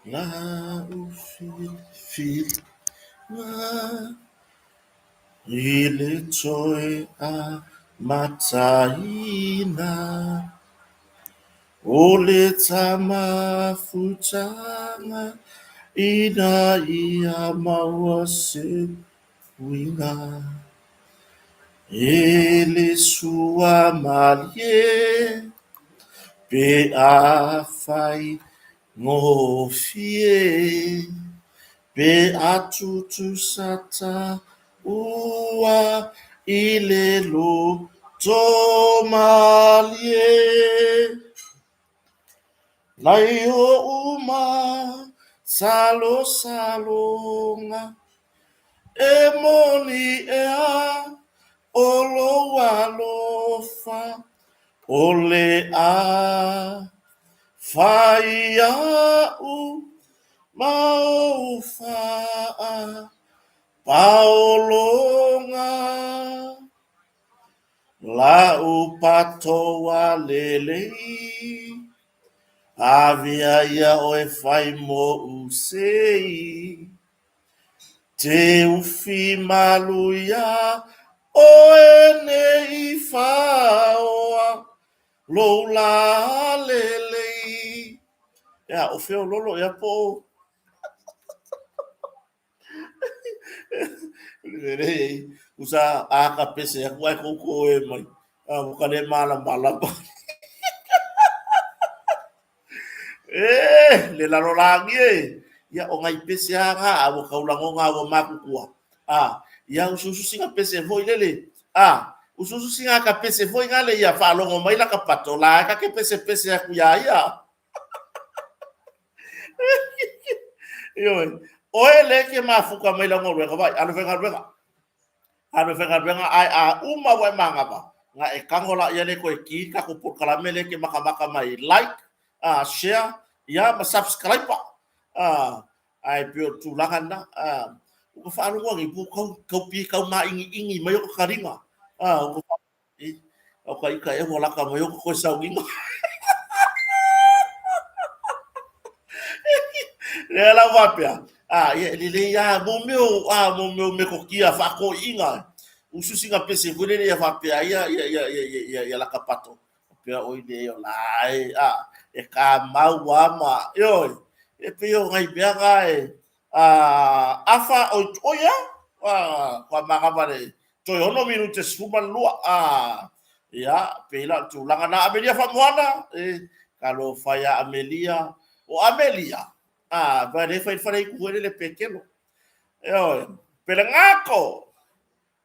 La ufil na ile toe a mataina ole tama futanga ina ia mawase winga ele sua malie pe a fai ngofie pe atutu sata ua ilelo tomalie laio uma salo salonga emoni ea olo alofa ole a faia u maufa paolonga la upatoa lelei avia ia oe fai mo usei te ufi maluia oe nei faoa loula lelei ya o feo lolo ya po usa aka pese ya kuai koko e mai bukane mala le lalo langi ya o ngai pese anga abo kaulango nga abo makukua ya ususu singa pese foi lele ususu singa ka pese foi ngale ya falongo mai la kapato la ka ke pese ya kuya ya yo o ele ke mafuka mai la ngorwe ka vai alo venga ai uma wa manga ba nga e kangola ya le ko e ki ka ko por kala mele ke makamaka mai like share ya ma subscribe ai pio tu langana ko fa anu ngi bu ko pi ka ma ingi mai ko karinga ko fa o kai ka e wala ka mai ko sa ngi le la va pia le ya mo meu me ko kia fa ko inga ususi nga pese vole ya va pia ya la kapato pia o ide yo lai e ka mauama yo e pio ngai pia ngai afa o ya kwa makabare to yo no minute suman lua ya pela tu langa na amelia fa moana kalau faya amelia o amelia vai fa ku le pequeno yo pela ngako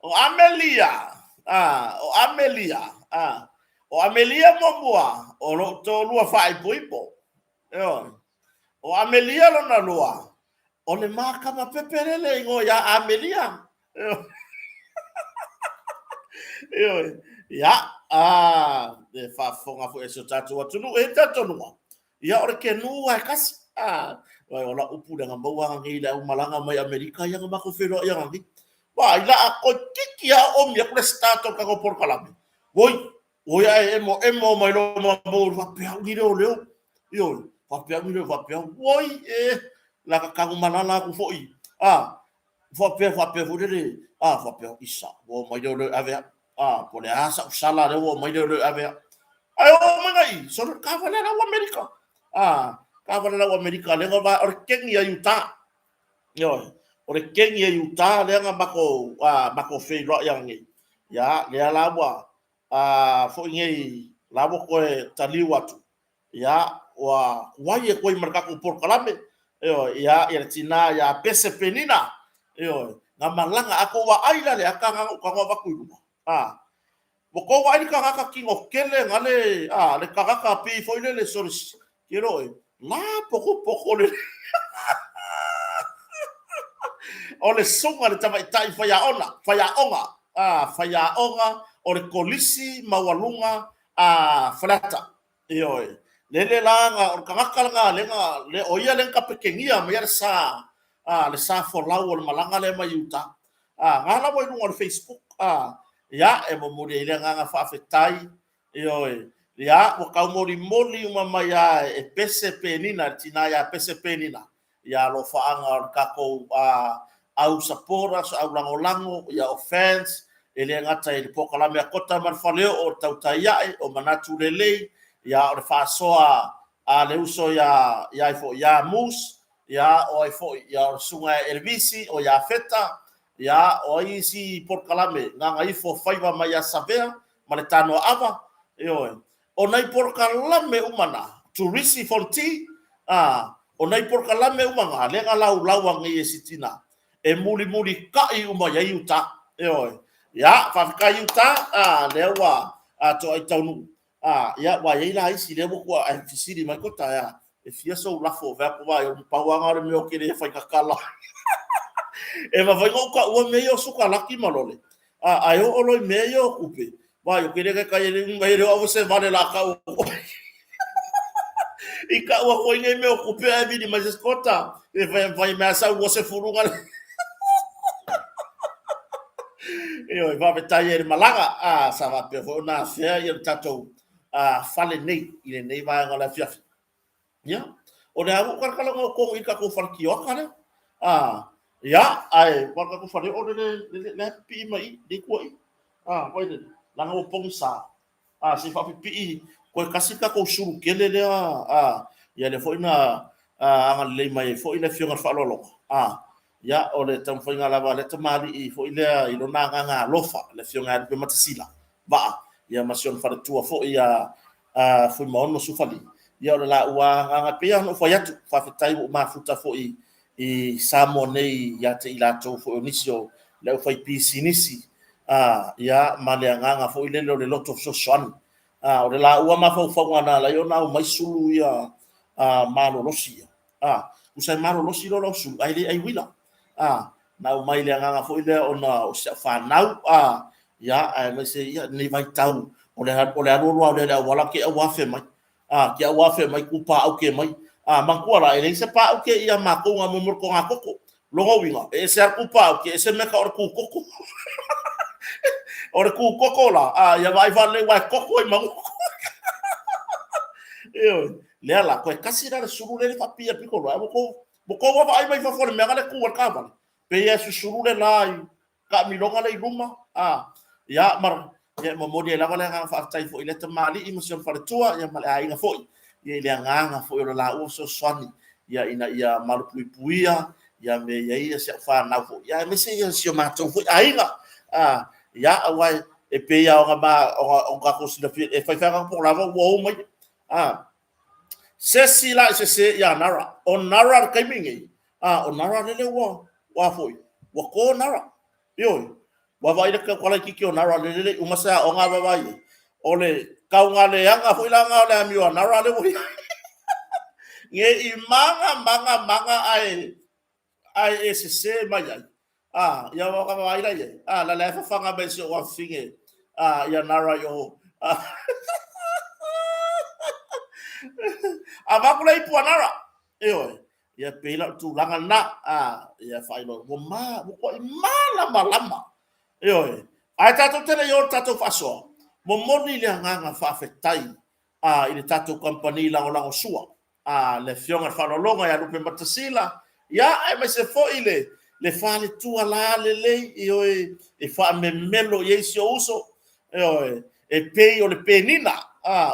o amelia o amelia mombua o lo to lua fa ipo yo o amelia lo na lua o le maka ma peperele ngo ya amelia yo ya de fa fonga fo eso tatu watu no e tatu no ya ore ke no ai kas wa ola upu dengan bawa ngi la malanga mai Amerika yang mako fero yang ngi wa ila ako kiki ya om ya prestato ka ko por kalame woi ai emo mai lo mo va pe ngi lo leo yo va pe ngi va pe woi la ka ka manala ku foi va pe vo de va pe isa wo mai lo ave por asa usala de wo mai lo ave ai o mangai so ka va la Amerika ka va la Amerika le va or kengi ya yuta yo or kengi ya yuta le nga bako fe ro yang ni ya le la wa fo ngi la bo ko tali watu ya wa waye ko marka ko por kalame yo ya tina ya pese penina yo nga malanga ako wa aila le aka nga ko wa ku boko wa ni ka kingo kele ngale le ka pi fo le soris kiro la poko le ole sunga le tama tai faya onga ole kolisi mawalunga flata yo le langa or kangakal nga le oya le ka pekengia mer sa le sa for law malanga le mayuta ngala mo no Facebook ya e mo mure le nga fa fetai yo ya o ka moli uma mai a e pese penina tina ya pese penina ya lo faanga ka ko au sapora au lango ya offense ele ngata ele pokala me kota man faleo o tautaya o manatu lele ya o fa soa a le uso ya ifo ya mus ya o ifo ya sunga elvisi o ya feta ya o isi pokala me nga ifo faiva mai ya savea maletano ava yo o nai porkalame umana turisi fonti o nai porkalame umanga le lau ngi sitina e muli kai uma ya yuta ya fa kai yuta le wa to ai taunu ya wa ye la isi le ko ai fisiri mai kota ya e fia so la fo va ko va yo pa wa ngare me o kire fa kakala e va vai ko o me yo suka la ki malole ai o lo me yo kupe wa yo kire ka kai le ngai ro o se vale la ka i ka ua ko ngai me o kupe a vidi mas escota e vai me asa o se furunga e vai betai e malaga sa va pe na fea i tato fale nei i nei vai ngala fia ya o le aru ka kala ko i ka ko farki o kana ya ai wa ka ko fare o le pi mai de ko vai de la ngo pong sa si fa pi ko kasika ko suru kele le ya le foi na anga le mai foi le fionga fa lolo ya o le tam foi ngala le tamali i foi le i lo na nga lofa le fionga pe matasila ba ya masion fa tua foi ya foi mo no sufali ya o la ua anga pe no foi atu fa fetai ma futa foi i samone ya te ilato foi onisio le foi pisinisi ya male anga foi le loto so swan o le la ua ma fau ngana la yo na mai sulu ya malo losi usai malo losi lo sulu ai wila na mai le nga fo ile ona o se fa nau ya ai me se ya ni vai tau o le ro le wala ke wa fe mai ke wa fe mai ku pa au ke mai man ku ala ele se pa au ke ia ma ko nga mo ko nga koko lo winga e se ku pa au ke se me ka or ku koko or ku koko la ya vai va le wa koko i mangu le ala ko kasi ra suru le fa pia pikolo mo ko wa ai mai fa fo me ngale ku wa ka va pe ya suru le lai ka mi longa le ruma ya mar ya mo modi la wala nga fa tai fo ile te mali i mosion fa tua ya mal ai nga fo ye le nga fo la o so swani ya ina ya mal puia ya me ya se fa na fo ya me se ya si ma to fo ai nga ya wa e pe ya nga ba o ga ko si e fa fa pour la wo mai se si la se ya nara on nara kai mingi on nara le wa foi wa ko nara yo wa vai le ko la ki o nara le umasa o nga ba vai o le ka nga le anga foi la nga le mi o nara le voi nge i manga ai se mai ya wa ka vai la ye la le fa fanga be so wa finge ya nara yo avakula i puanara ia pela tu langa na ia failo mo ko i malama ai tato tele yo tato faso mo moni le nganga fa fetai i le tato company la sua le fionga fa longa ya lupe matasila ya ai me se fo ile le fale tu ala le e fa memelo yesio uso e pe o le penina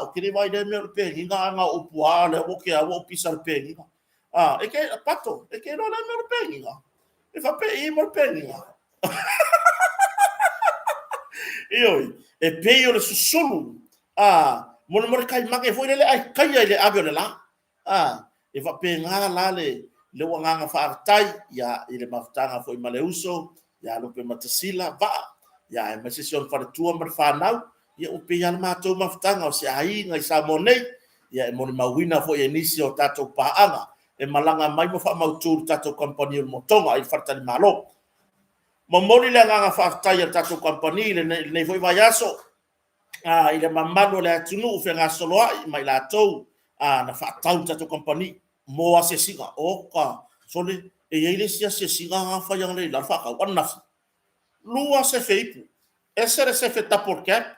o kiri vai de me pe nga o pua le o ke o pisar pe e ke pato e ke no le me pe nga e fa pe i mo pe nga e pe o le susulu mo no kai mange foi le ai kai le avio le la e fa pe nga la le wanga fa tai ya ile maftanga foi maleuso ya lo pe matasila va ya e mesision fa tua mar fa nau ia o pe ana matou mafutanga o se aiga i sa monei ia e moni mauina fo e nisi o tatou paanga e malanga mai mo fa mauturu tatou kompani o motonga i fartani malo mo moni le nganga faafetai o tatou kompani le nei foi vai aso i le mamalo le atunu fe nga soloai mai latou na faatau tatou kompani mo asesiga oka sole e ia le sia sesiga nga fa yang le la fa ka wana lua se feipu ese se fe tapor cap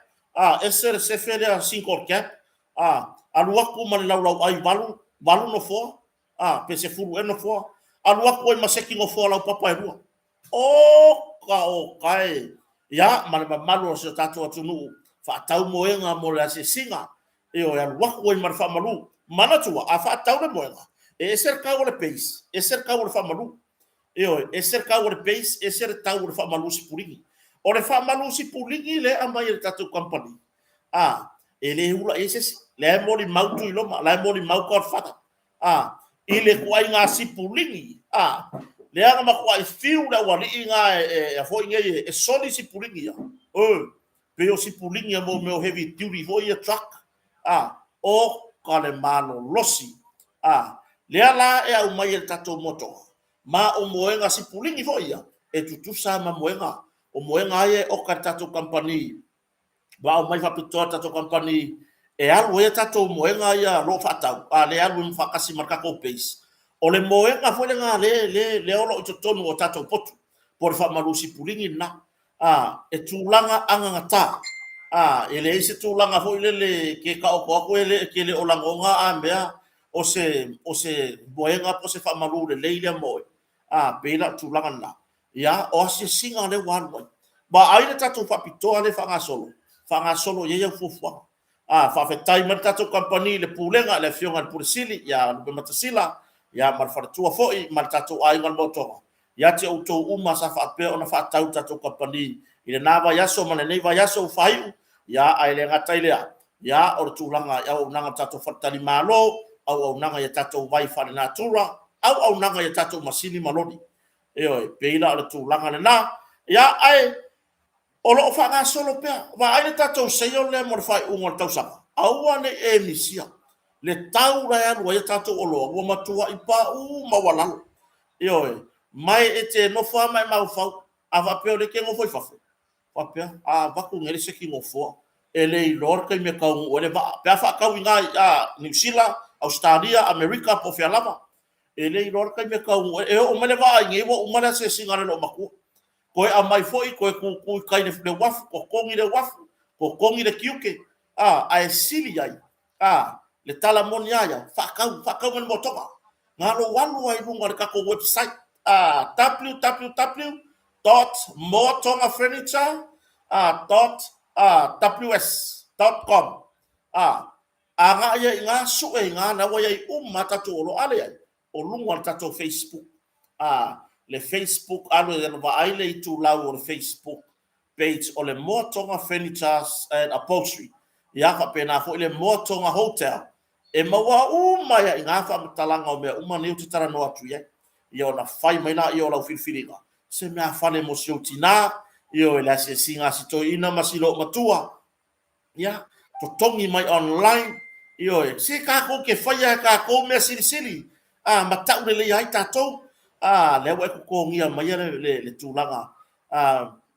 esse se fere a 5 cap alu aku man lau ai valu no fo pe se fulu eno fo alu aku e maseki no fo lau papa e rua o kai ya man malu se tatu atunu fa tau moenga mo la se singa e o alu aku e mar fa malu mana tua a fa tau le moenga e ser ka o le peis e ser ka o le fa malu e ser ka o le peis e ser tau o le fa malu si puringi o le fa malu si puringi le amai le tatu company ele hula ese le mori mau tu lo le mori mau ko fata ile kuai nga sipulingi le anga ma kuai fiu da wali nga fo nge e soli sipulingi pe o sipulingi mo me heavy duty fo ia truck o kale mano losi le ala e au mai el tato moto ma o moenga sipulingi fo ia e tutusa ma moenga o moenga ye o ka tato company ba o mai fa pito tato company e alu e tato moenga ia lo fatau le alu mfakasi marka ko base o le moenga fo le nga le olo to tonu o tato potu por fa malusi pulingi na e tulanga anga ngata ele ise tulanga fo le ke ka o ko ele ke le olangonga mea o se moenga po se fa malu le leile mo pela tulanga na ya o se singa le wan ba ai le tato fa pito le fa solo ye fufua fa fe tai man tato company le pulenga le fionga le sili ya le matasila ya mar fa tua foi mar tato ai ngal moto ya te auto uma sa fa pe ona fa tau tato company ile na va yaso man nei va yaso fai ya ai le ngata ile ya or tulanga ya o nanga tato fatali malo au nanga ya tato vai fa na tura au nanga ya tato masini malodi pe ila le tulanga le na ya ai o lo fa solo pe va ai tato seyo le mo fa un tau sa au ane e misia le tau ra ya lo tato o lo o matua i pa ma wala mai ete no fa mai ma fa ava pe le ke ngo foi fa fa pe va ku ngere se ki ngo fo ele lor ke me ka o le va pe fa ka winga New Zealand Australia America po fe lama ele lor ke me ka o me le va ngi o ma se singare lo maku koe a mai foi koe ku kai le waf ko kongi le waf ko kongi le kiuke a e sili ai le tala monia ya fa ka men motoka ngalo walu ai lunga le ka ko website www.motongafurniture.ws.com anga ya nga su e nga na wa ya umata to lo ale ai o lunga tato Facebook le Facebook alo e va ai le tu la o Facebook page o le Motonga Furniture and Upholstery ya fa pena fo le Motonga Hotel e maua ya nga fa talanga o me uma ne tu tara no atu ye yo na fai mai na yo la filfilinga se me fa le emotion tina yo la se singa si to ina masilo matua ya to tongi mai online yo se ka ko ke fai ka ko me sili matau le ai tatou le wa ko ngia mai le tulanga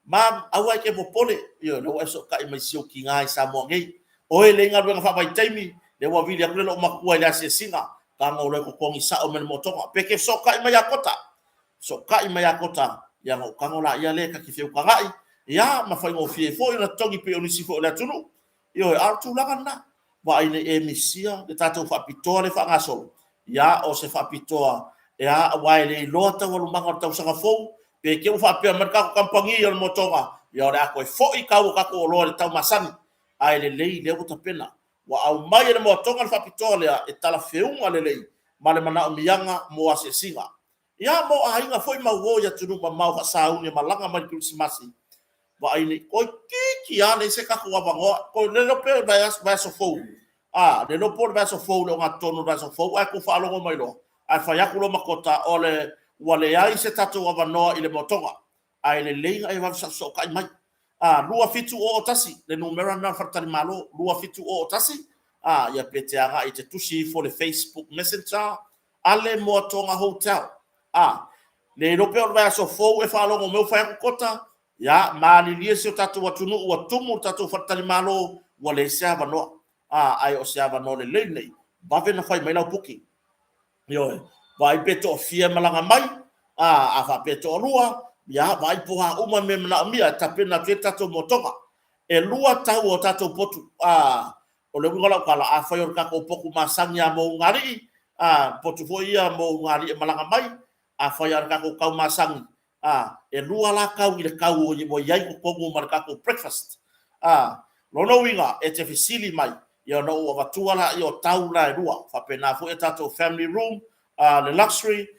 mam awa ke popole yo le wa so kai mai sio kinga sa mo ngai o le nga lu fa bai taimi le wa vili akule lo makua le se singa ka ngo le ko ngi sa o men motonga pe ke so kai mai akota ya ngo ka ngo la ya le ka ki feu ka ngai ya ma fa ngo fie fo ina tongi pe oni sifo le tunu yo ar tulanga na wa ine emisia le tatou fa pitole fa ngaso ya o se fa pitoa ya wai le lota wa manga tau sanga fo pe ke fa pe merka kampangi yo motonga ya ora ko fo I ka ko lo le tau masani ai le uta pena wa au mai le motonga fa pitola e tala feunga le male mana o mianga mo ase singa ya mo ainga foi ma wo ya tunu ma mau fa sauni malanga mai Christmas wa ai le ko ki ya le se ka ko bango ko le lo pe ba so fo le lo por ba so fo lo ngatono ba so fo ai ko fa lo mai lo ai fa yakulo makota ole wale ai se tatu wa no ile motonga ai le lenga ai va so kai mai lua fitu o tasi le numero na fartali malo lua fitu o tasi ya peteanga i te tusi for the Facebook Messenger ale motonga hotel le rope o va so fo e fa lo mo fa kota ya mali lie se tatu wa tunu wa tumu tatu fartali malo wale se va no ai o se va no le nei ba vena fai mai la puki yo vai peto fia malanga mai a fa peto lua ya vai po ha uma me na mia tapena ke tato motonga e lua tau o tato potu o le ngola kala a fai o kako poku masangi a mo ngari a potu fo ia mo ngari e malanga mai a fai ar kako kau masangi e lua la kau i le kau o mo iai ko kongu mar kako breakfast lono winga e te fisili mai ia no o vatua la i o tau la e lua fa pena fo e tato family room le luxury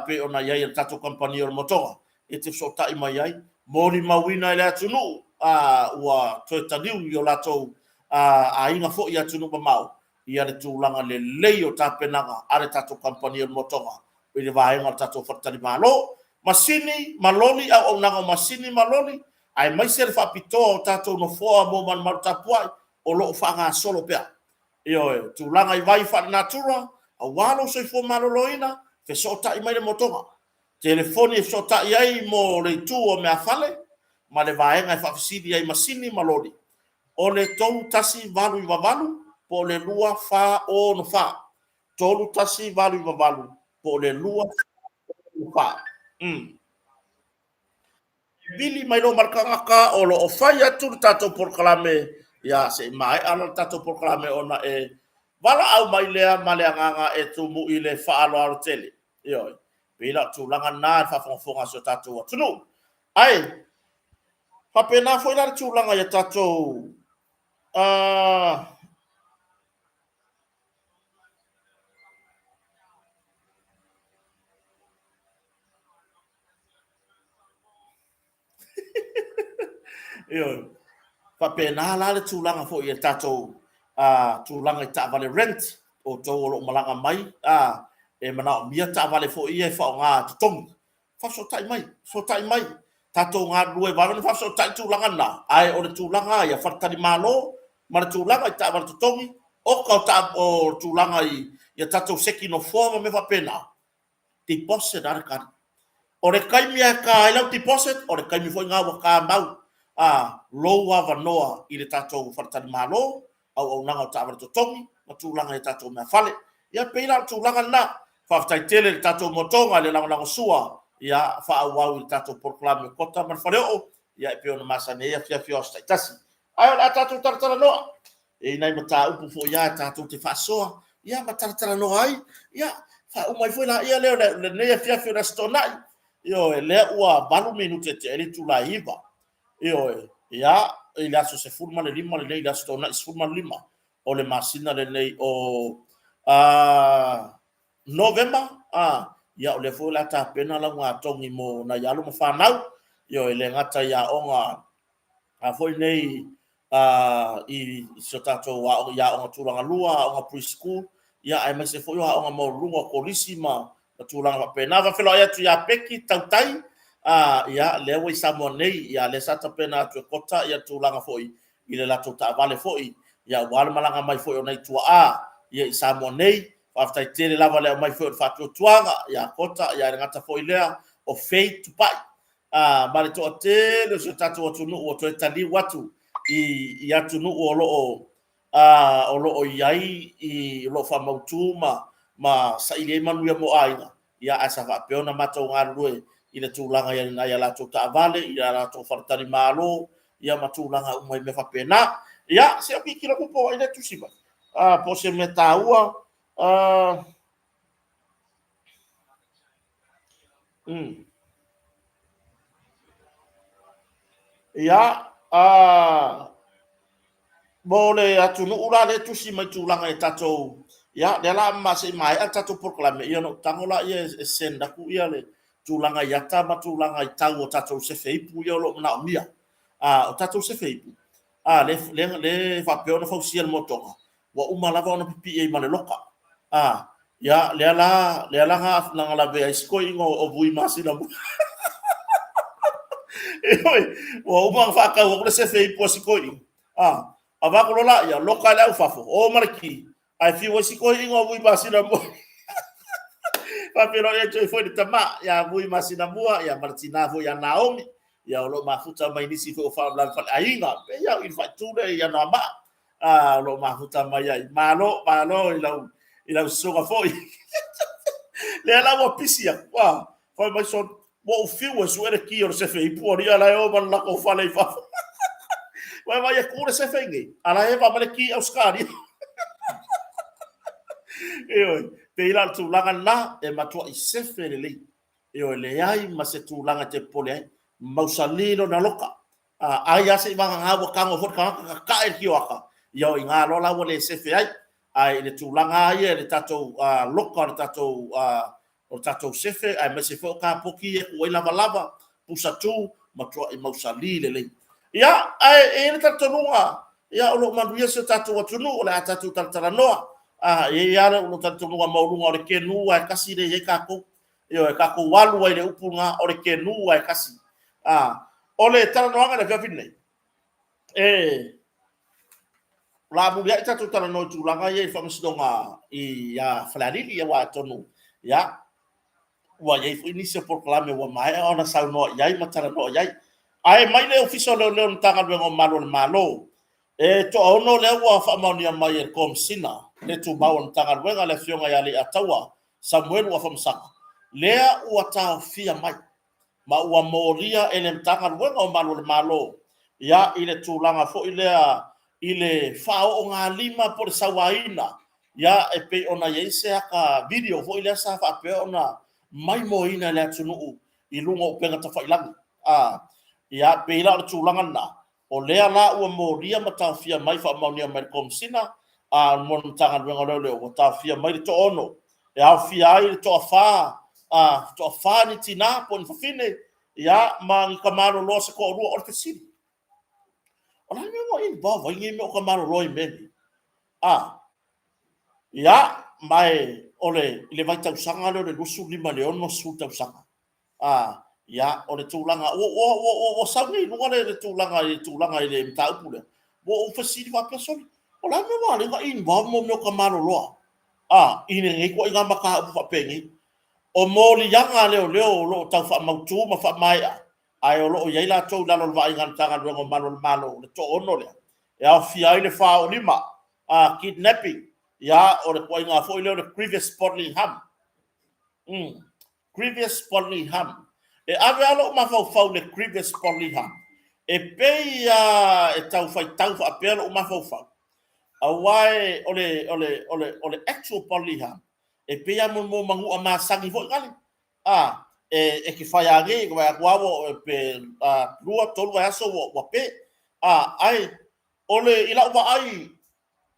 pe ona iai e tato company o motoga e te so tai mai ai mori mawina le atunu ua toe taliu i o latou a inga fo ia tunu mau ia le tūlanga le lei o tāpenaga a le tato company o motoga i le vaenga tato whatari malo masini maloli au naga masini maloli ai mai se le whapitoa o tato no foa mo man marutapuai o loo whanga solo pea io tūlanga i vai wha natura a walo soi fo maloloina fe sota i mai le motoga telefoni e sota i ai mo le tu o mea fale ma le vaenga e whafisidi ai masini maloli o le tolu tasi valu i wavalu po le lua fa o no fa tolu tasi valu i wavalu po le lua fa bili mai no markanga o lo ofai atu tato porklame ya se mai ala tato porklame ona e wala au mai lea maleanganga e tumu i le whaalo aro tele yo pila tu langa na fa fonga so tato tunu ai fa pena foi la tu langa ya tato yo fa pena la le tūlanga fo i tato tūlanga i ta vale rent o tō lo malanga mai e mana o mia ta vale fo i e fa ngā tutong fa so tai mai tato ngā lue vale fa so tai tūlanga na ai o le tūlanga ia whatari malo ma le tūlanga i ta vale tutongi o ka ta o tūlanga i tato seki no forma me fa pena deposit ar ka o le kaimia ka i lau deposit o le kaimi fo ngā waka mau loa vanoa i le tatou wharatani malo au nanga o tāwara totongi ma tūlanga i tatou mea fale ia peila tūlanga na whaftai tele le tatou motonga le lango sua ia whaawau i tatou porklame kota man whareo ia e peona masane ia fia o staitasi ai o la tatou taratara noa e nai mata upu fo ia tatou te whaasoa ia ma taratara noa ai ia umai foi la ia leo le nea fia na stonai io e lea ua balu minute te ele tula iva io ia i laso se fulma le lima le nei laso tona i fulma lima o le masina le nei o november ia o le foi la ta pena la ngā tongi mo na yalo mo whanau io e le ngata ia onga foi nei i so tato wa ia onga turanga lua onga preschool ia ai mai se foi onga mo lunga kolisi ma tulanga pena va felo ia tu ia peki tautai ia le wai samonei ia le sata pena tu kota ia tulanga foi i le lato ta vale foi ia wal malanga mai foi ona tua ia i samonei after tele lava le mai foi fa tuanga ia kota ia ngata foi lea o fate to pai male to te le so tatu o tunu o to tali watu i atu nu o lo o lo iai i lo fa mautuma ma sa ile manu ya mo aina ia asa va peona mato ngarue i le tūlanga ia na ia la to ta vale ia la to fartani malo ia matulanga o mai me fa pena ia se o kikira ko po ile tu siba po se metaua ia bole atu no ula le tu si mai tūlanga e tatou ia le la ma se mai a tatou proclame ia no tangola ia e senda ku ia le tūlanga ia ta ma tūlanga i tau o tatou se feipu ia lo na mia o tatou se feipu le fa peona fa usia le motonga wa uma lava ona pipi e ma le loka ia le la nga na la ve skoi ngo o bui masina mo wa uma fa ka o se feipu skoi ava ko la ia loka le fafo o marki ai fi wo siko ingo bui masina mo pa pero e toi foi de tama ya bui masina bua ya martina vo ya naomi ya lo mafuta mai nisi fo fa lan fa ainga pe ya il fa tude ya na ma lo mafuta mai ya malo ila soga foi le la mo pisia wa foi mai son mo fiu e suere ki o se fe i por ya la o man la ko fa le fa vai kure se fengi. Ala eva male ki Australia. Eo, pe ila tūlanga na e matua I sefe le lei. Eo, le ai ma se tūlanga te pole ai. Mausalino na loka. Ai ase I wanga ngā kango fot ka e ki waka. Eo, I ngā lola wale sefe ai. Ai le tūlanga ai e le tatou loka, le tatou o tatou sefe, ai me se fo ka poki e kua lava lava, pusa tu, matua I mausali le lei. Ia, ai e le tatou nunga. Ia, o lo manuia se tatou atunu, o le a tatou taratara noa. Ye yara uno tanto no maulunga o le kenu ai kasi le ye kako e kako walu ai le upunga o le kenu ai kasi o le tala no anga le gavine la bu ya tatu tala no tu langa ye famasdonga I ya flanili ya wa tonu ya wa ye inicia proclame wa mai ona sau no yai matara no yai ai mai le official le tanga ngo malo malo to ono le wa famaunia mai e kom sina le tu bawon tanga wenga le fionga ya le atawa Samuel wa famsaka lea ua tau fia mai ma ua moria ele tanga wenga o malo ya ile tulanga fo ile fao o ngā lima por sawaina ya e pe ona yeise aka video fo ile sa fa pe ona mai moina le tunu I lunga o penga ta failangi ya pe ila tulanga na o lea la ua moria ma tau fia mai fa maunia mai kom sina mon tanga wenga le o tau fia mai to ono e au fia ai to afa ni tina pon fa fine ya ma kamaro lo se ko ru o fesiri ona me mo involve ngi me o kamaro lo I me ya mai ole le vai tau sanga le lusu lima le ono su tau sanga ya ole tulanga o sabi no le tulanga le mta pule o fesiri va person ona me mo le involve mo kamaro lo ine ngi ko inga maka fa pengi o moli yanga leo lo tau fa mautu ma fa mai ai o lo ye la tou la lo vai ngan tanga lo malo le to ono le ya fia ile fa o lima kidnapping ya o le ko inga fo ile le previous Spotlingham previous Spotlingham e ave alo ma fa le previous Spotlingham e pe e tau fa pe lo ma fa awai ole actual Spotlingham e pe mo mangu ama sangi fo ngali e ki fai age ko ya kwao pe lua tolu ya so wa pe ai ole ila wa ai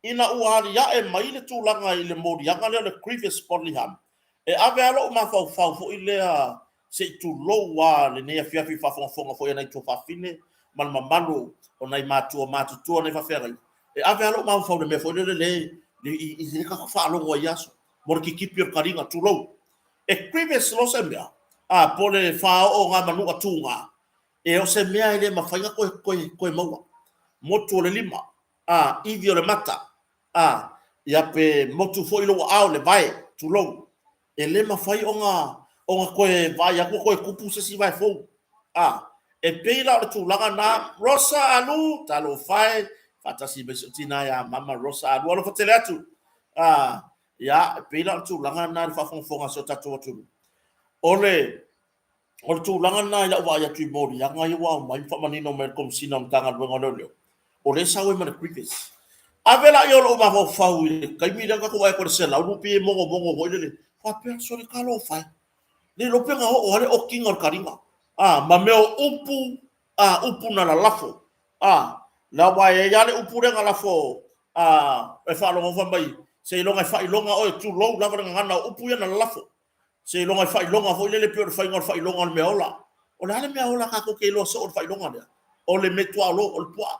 ina uari ya e mai le tulanga I le modi ya ngale le previous Spotlingham e ave alo ma fa fo ile se tu lo wa le ne fia fa fo ya na to fa fine mal mamalo ona I matu ne fa fera e ave alo ma fa le me fo le I ka fa lo wa ya so morki kipir karinga tu lo e previous lo sembia pole fa o nga manu atunga e o se mea ile mafainga ko maua motu le lima ivio le mata ya pe motu fo ilo au le vai tu lo e le mafai o nga ko vai ya ko kupu se si vai fo e pe la tu langa na Rosa Alu talo fai fatasi besotina ya mama Rosa Alu lo fatele atu ya pe la tu langa na fa fonga so tatu tu ole o tu langa na ya wa ya tu mori ya ngai wa mai fa mani no mer kom sinam tanga wenga lo o le sawe man previous avela yo lo ma fa wi kai mi danga ko ai ko se la rupi mongo ho le fa perso le kalo fa le lo penga o le o king or karinga ma me o upu na la lafo la wa ya le upu renga lafo e fa lo fa mai se lo ngai fa ilonga o tu lo la ngana upu ya na lafo se longa fai longa fo le pe fai ngol fai longa me ola o le me ola ka ko ke lo so fai longa le o le metwa lo o poa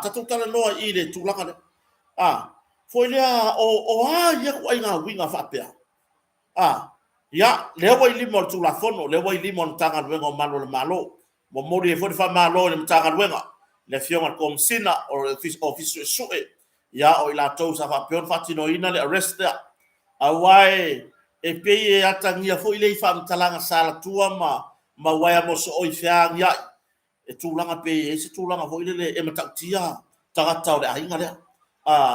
tatu tala no I le tu langa le fo le o ya ko nga winga fa pe ya le wa I limo tu la fono le wa I limo tanga wenga malo mo mori fo fa malo le tanga wenga le fiona kom sina o office su ya o ila to sa fa pe on fatino ina le arrest awai e pe e atangia fo ile fa mtalanga sala tua ma waya mo so o fiang ya e tulanga pe e se tulanga fo ile e matatia tagata o le ainga le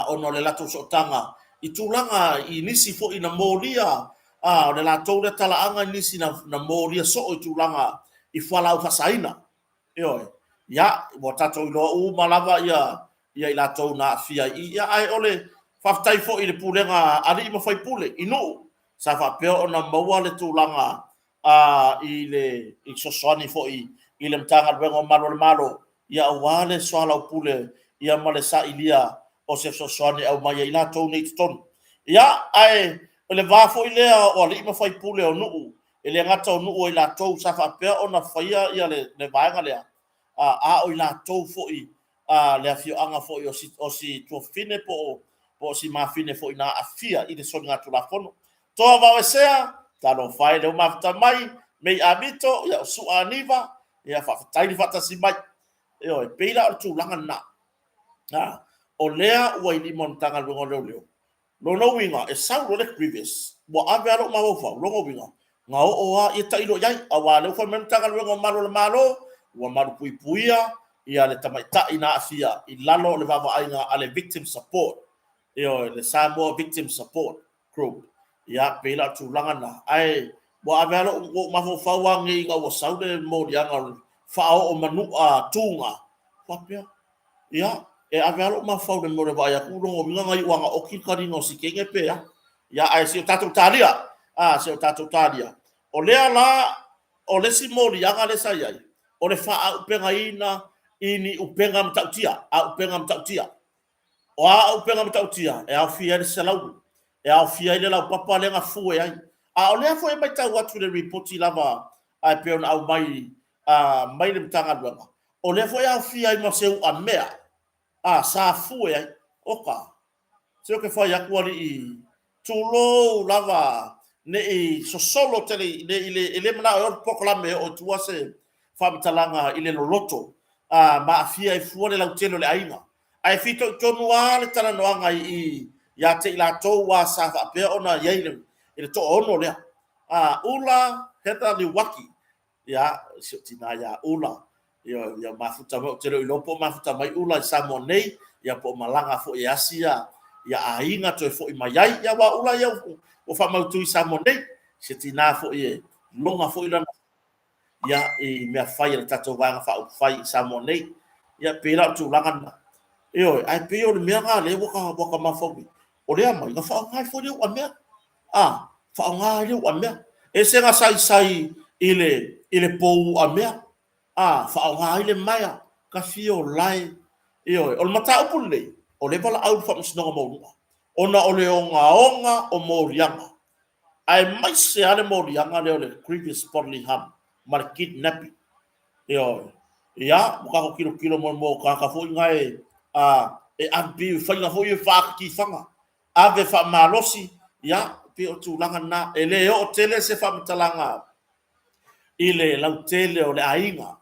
ono le lato so tanga I tulanga I nisi fo ina molia o le lato le tala anga nisi na molia so o tulanga I fala u fasaina yo ya mo tato lo u malava ia ila tau na fia ia ai ole faftai fo i le pulenga ali mo fai pule inu sa fa pe ona maua le tulanga i le i sosoni fo i le mtanga bengo malo le malo ia wale swala pule ia male sa ilia o se sosoni au mai ila tau nei ton ia ai ole va fo i le o ali mo fai pule o nu ele ngata o nu o ila tau sa fa pe ona faia ia le vaenga le o ila tau fo i le afio anga fo i o si to fine po si ma fine fo ina afia i le soni ngatu la fono toa va wesea talo fai le mafta mai me amito ya su aniva ya fa tai fa ta si mai e peila o tu langa na o lea ua i montanga lungo leo lo no winga e sau le previous mo ave alo ma fa lo winga nga o a i tai lo yai a wa le fa montanga lungo malo le malo wa malu pui puia ia le tamaita ina afia i lalo le vava ainga ale victim support le Samoa victim support group ia pela tu langana ai mo avelo o mafo fawangi nga o saude mo dianga fa o manu a tunga papia ia e avelo ma fa de mo le vai ku lo nga ngai wanga o kikari no sikenge pe ia ai si tatu talia si tatu talia o le ala o le si mo dianga le sai ai o le fa upenga ina ini upenga mtautia upenga mtautia o upenga mtautia e au fia le salau e au fia ile la papa le nga fu e ai o le fo e mai tau atu le report lava ai pe on au mai mai le tanga luanga o le fo e au fia i maseu a mea sa fu e ai oka se o ke fa ya kwali i tulo lava ne i so solo tele ne ile mana o pokla me o tua se fa mtalanga ile loloto ma fia i fu le la telo le aina ai fito tonua le tala noanga i ya te ila to wa sa fa pe ona yeile ile to ono le ula heta li waki ya tina ya ula ya mafuta mo te lo po mafuta mai ula sa monei ya po malanga fo ya asia ya ainga to fo i mai ya wa ula ya o fa mau tu sa monei se tina fo ye longa fo ila ya e me fai le tato wa fa fai sa monei ya pela tu langa ai pe o le mea nga le waka mafobi o le ama nga fa nga fo le o mea fa nga le o mea e se nga sai ile po o mea fa nga ile maya ka fio lai o le mata upu le o le bala au fa msino mo ona o le onga o mo rianga ai mai se ale mo rianga le previous bodily harm mar kidnapping ya buka ko kilo mo ka fo nga e ampi fai na foi fa ki fanga ave fa malosi ya pe o tu langa na ele o tele se fa mtalanga ile la tele o le ainga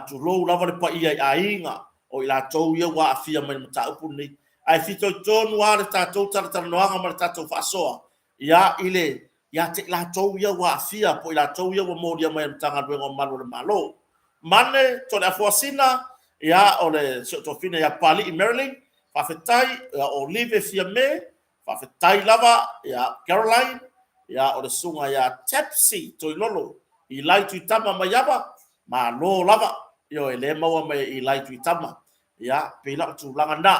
tu lo lava le pa ia ainga o ila tou ia wa afia mai mata upu ni ai fito tonu wa le tatou tata noanga ma tatou fa soa ya ile ya te la tou ia wa afia po ila tou ia wa modia mai mtanga bengo malo le malo mane to le afosina ya o le to fina ya pali i Maryland fafetai o live fia me fafetai lava ya Caroline ya o le sunga ya Tepsi to lolo i lai tu tama mayaba ma lo lava yo ele mawa mai i lai tu tama ya pela tu langa na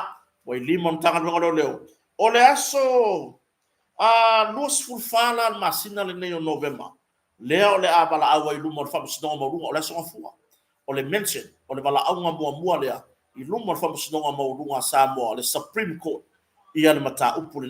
o limon tanga lo leo o le aso lus fulfala masina le neo November leo le abala awa i lumon fa sno mo o le so fua o le mention o le bala aunga mua lea i luma fa msinonga maulunga Samoa le Supreme Court ia le mata upu le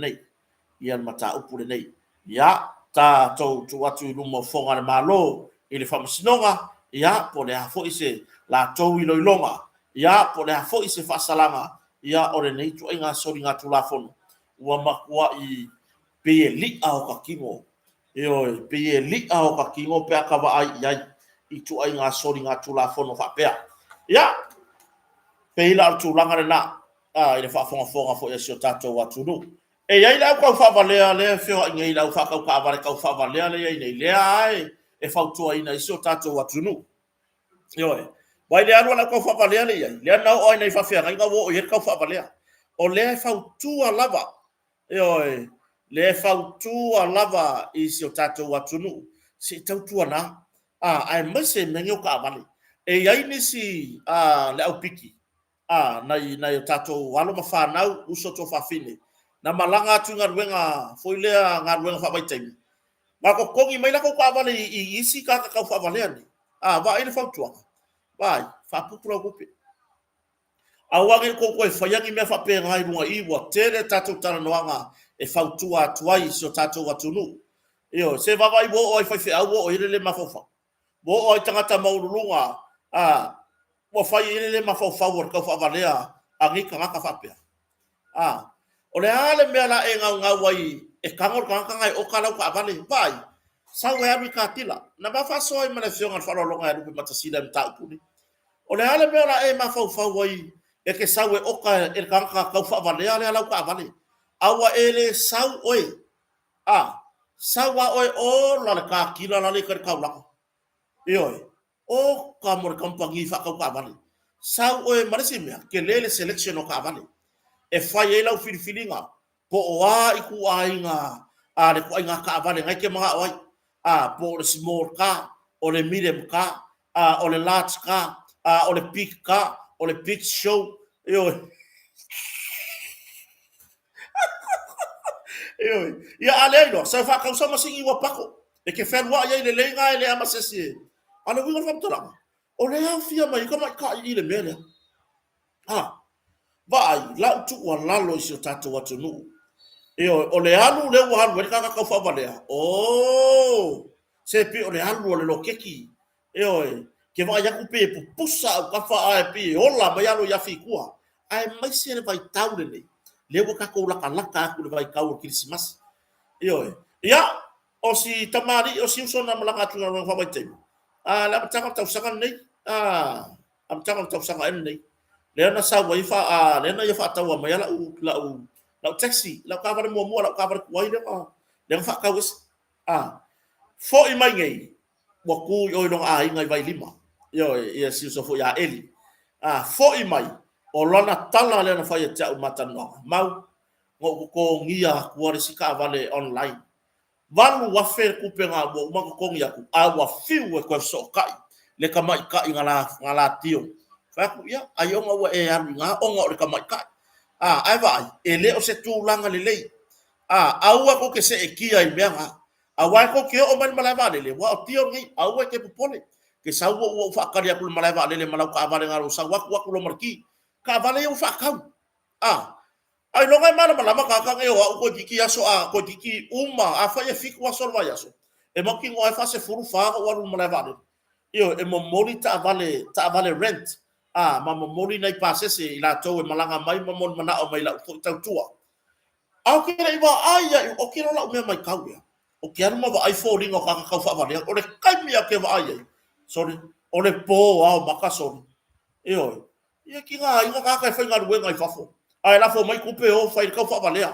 nei ia ta tu atu i luma fonga le malo i le fa msinonga ia po le hafo ise la tau i loilonga ia po le hafo ise fa salanga ia o le nei tu inga sori nga tu la fono ua makua i pe li au ka kingo pe li au ka kingo pe akava ai ia i tu inga sori nga tu la fono fa pea ia peila tu langa na ile fa fonga fo ese tato wa tunu e ia ila ko fa valea le fio ngai ila fa ka vale ka fa valea le ile ai e fa tu ina ese tato wa tunu vai le anu la ko fa valea le le na o ina fa fia ngai wo o ka fa valea o le fa tu lava le fa tu lava ese tato wa tunu si tau tu na ai mase menyo ka vale e ai nisi le au piki nai tatou alo mafanau uso to fafine na malanga atu ngaruenga foilea ngaruenga fa mai taimi ma ko kongi mai la ko ka vale i isi ka ka fa vale ani va ile fa tua vai fa pupura kupe awangi ko ko fa yangi me fa pe ngai lunga i wa tele tatou tana noanga e fa tua tuai so tatou watunu io se va vai bo o fa fe au o ile le mafofa bo o tangata maulunga mo fai ile le mafofa wor ka fa vale a ngi ka fa pe o le ale mea la e ngau wai e kangor kangai o kala ka vale vai sa we abi ka tila na ba fa so i mana fionga fa lo longa rupe matasida mta puni o le ale mea la e ma fa wai e ke sa we o ka e kanga ka fa vale ale ala ka vale awa ele sa oi sa wa oi o la ka kila la le ka la io o ka mor kampangi fa ka vale sa oi marisi mea ke lele selection o ka vale e fai e lau filifilinga po o a iku ainga le ku ainga ka vale ngai ke mga oi po le small ka o le medium ka o le large ka o le big ka o le big show yo ya ale no sa fa ka sama singi wa pako e ke fer wa ya le lenga le ama sesi ana wi ngam tola o le afia mai ka i le mele vai la tu wa la lo so tato watu nu o le alu le wa halu ka ka fa vale o se pi o le alu le lo keki ke va ya ku pe pusa ka fa ai pi ola mai alu ya fi kua ai mai se le vai tau le wo ka ko la ka ku le vai ka o krismas ya o si tamari o si so na mala ka tu na fa vai te la ta ka tau sanga nei am ta ka tau sanga nei le na sa wai fa le na ya fa tau mai la taxi la ka va mo la ka va kuai le fa ka wis fo i mai ngai wa ku yo no ngai vai lima ia si so fo ya eli fo i mai o lona tala le na fa ya ta mata no mau ngo ko ngia ku ri sika vale online valu wa fer ku pe nga mo ko ngia ku wa fiu ko so kai le ka mai ka ngala tio fa ku ya ayo nga e nga o nga le ka mai ka ai vai ele o se tu langa le lei aua ko ke se ekia i mea aua ko ke o man malai vale le wa tio ngi aua ke popole ke sa wo fa ka ya ku malai vale le malau ka vale ngaro sa wa ku lo marki ka vale yo fa ka ai lo ngai mala mala ka ka yo ko diki ya so ko diki uma fa ye fiku wa so wa ya so e mo ki ngo fa se furu fa wa lo malai vale e mo mori ta vale rent ma mo mori nei pase se ila to e malanga mai mo mon mana o mai la tau tua au ke rei wa ai o ke rola me mai kau ya o ke anu ma va iPhone ngo ka ka fa vale o le kai mi ke va ai sorry o le po maka sorry ia ki nga inga ka fa nga ruenga i fafo ai la fo mai kupe o fa ka fa vale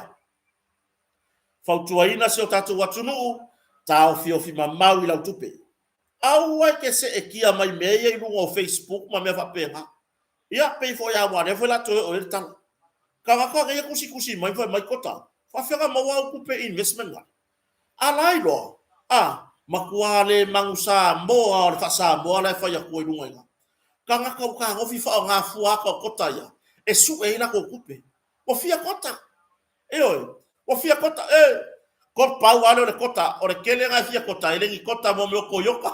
fa tuaina se o tatu watunu ta o fi mamau ila tupe au ai ke se e kia mai me ye no Facebook ma me fa penga ia pe fo ya wa ne fo la to o el tan ka ka ye kusi mai fa mai kota fa fega ma wa ku pe investment la alai lo makuale mangusa mo or fa sa mo la fa ya ku lu ngai ka ka ngo fi fa nga fu ka kota ya e su e la ko kupe o fi kota o fi kota ko pa wa le kota o le kele nga fi kota ele ngi kota mo me ko yoka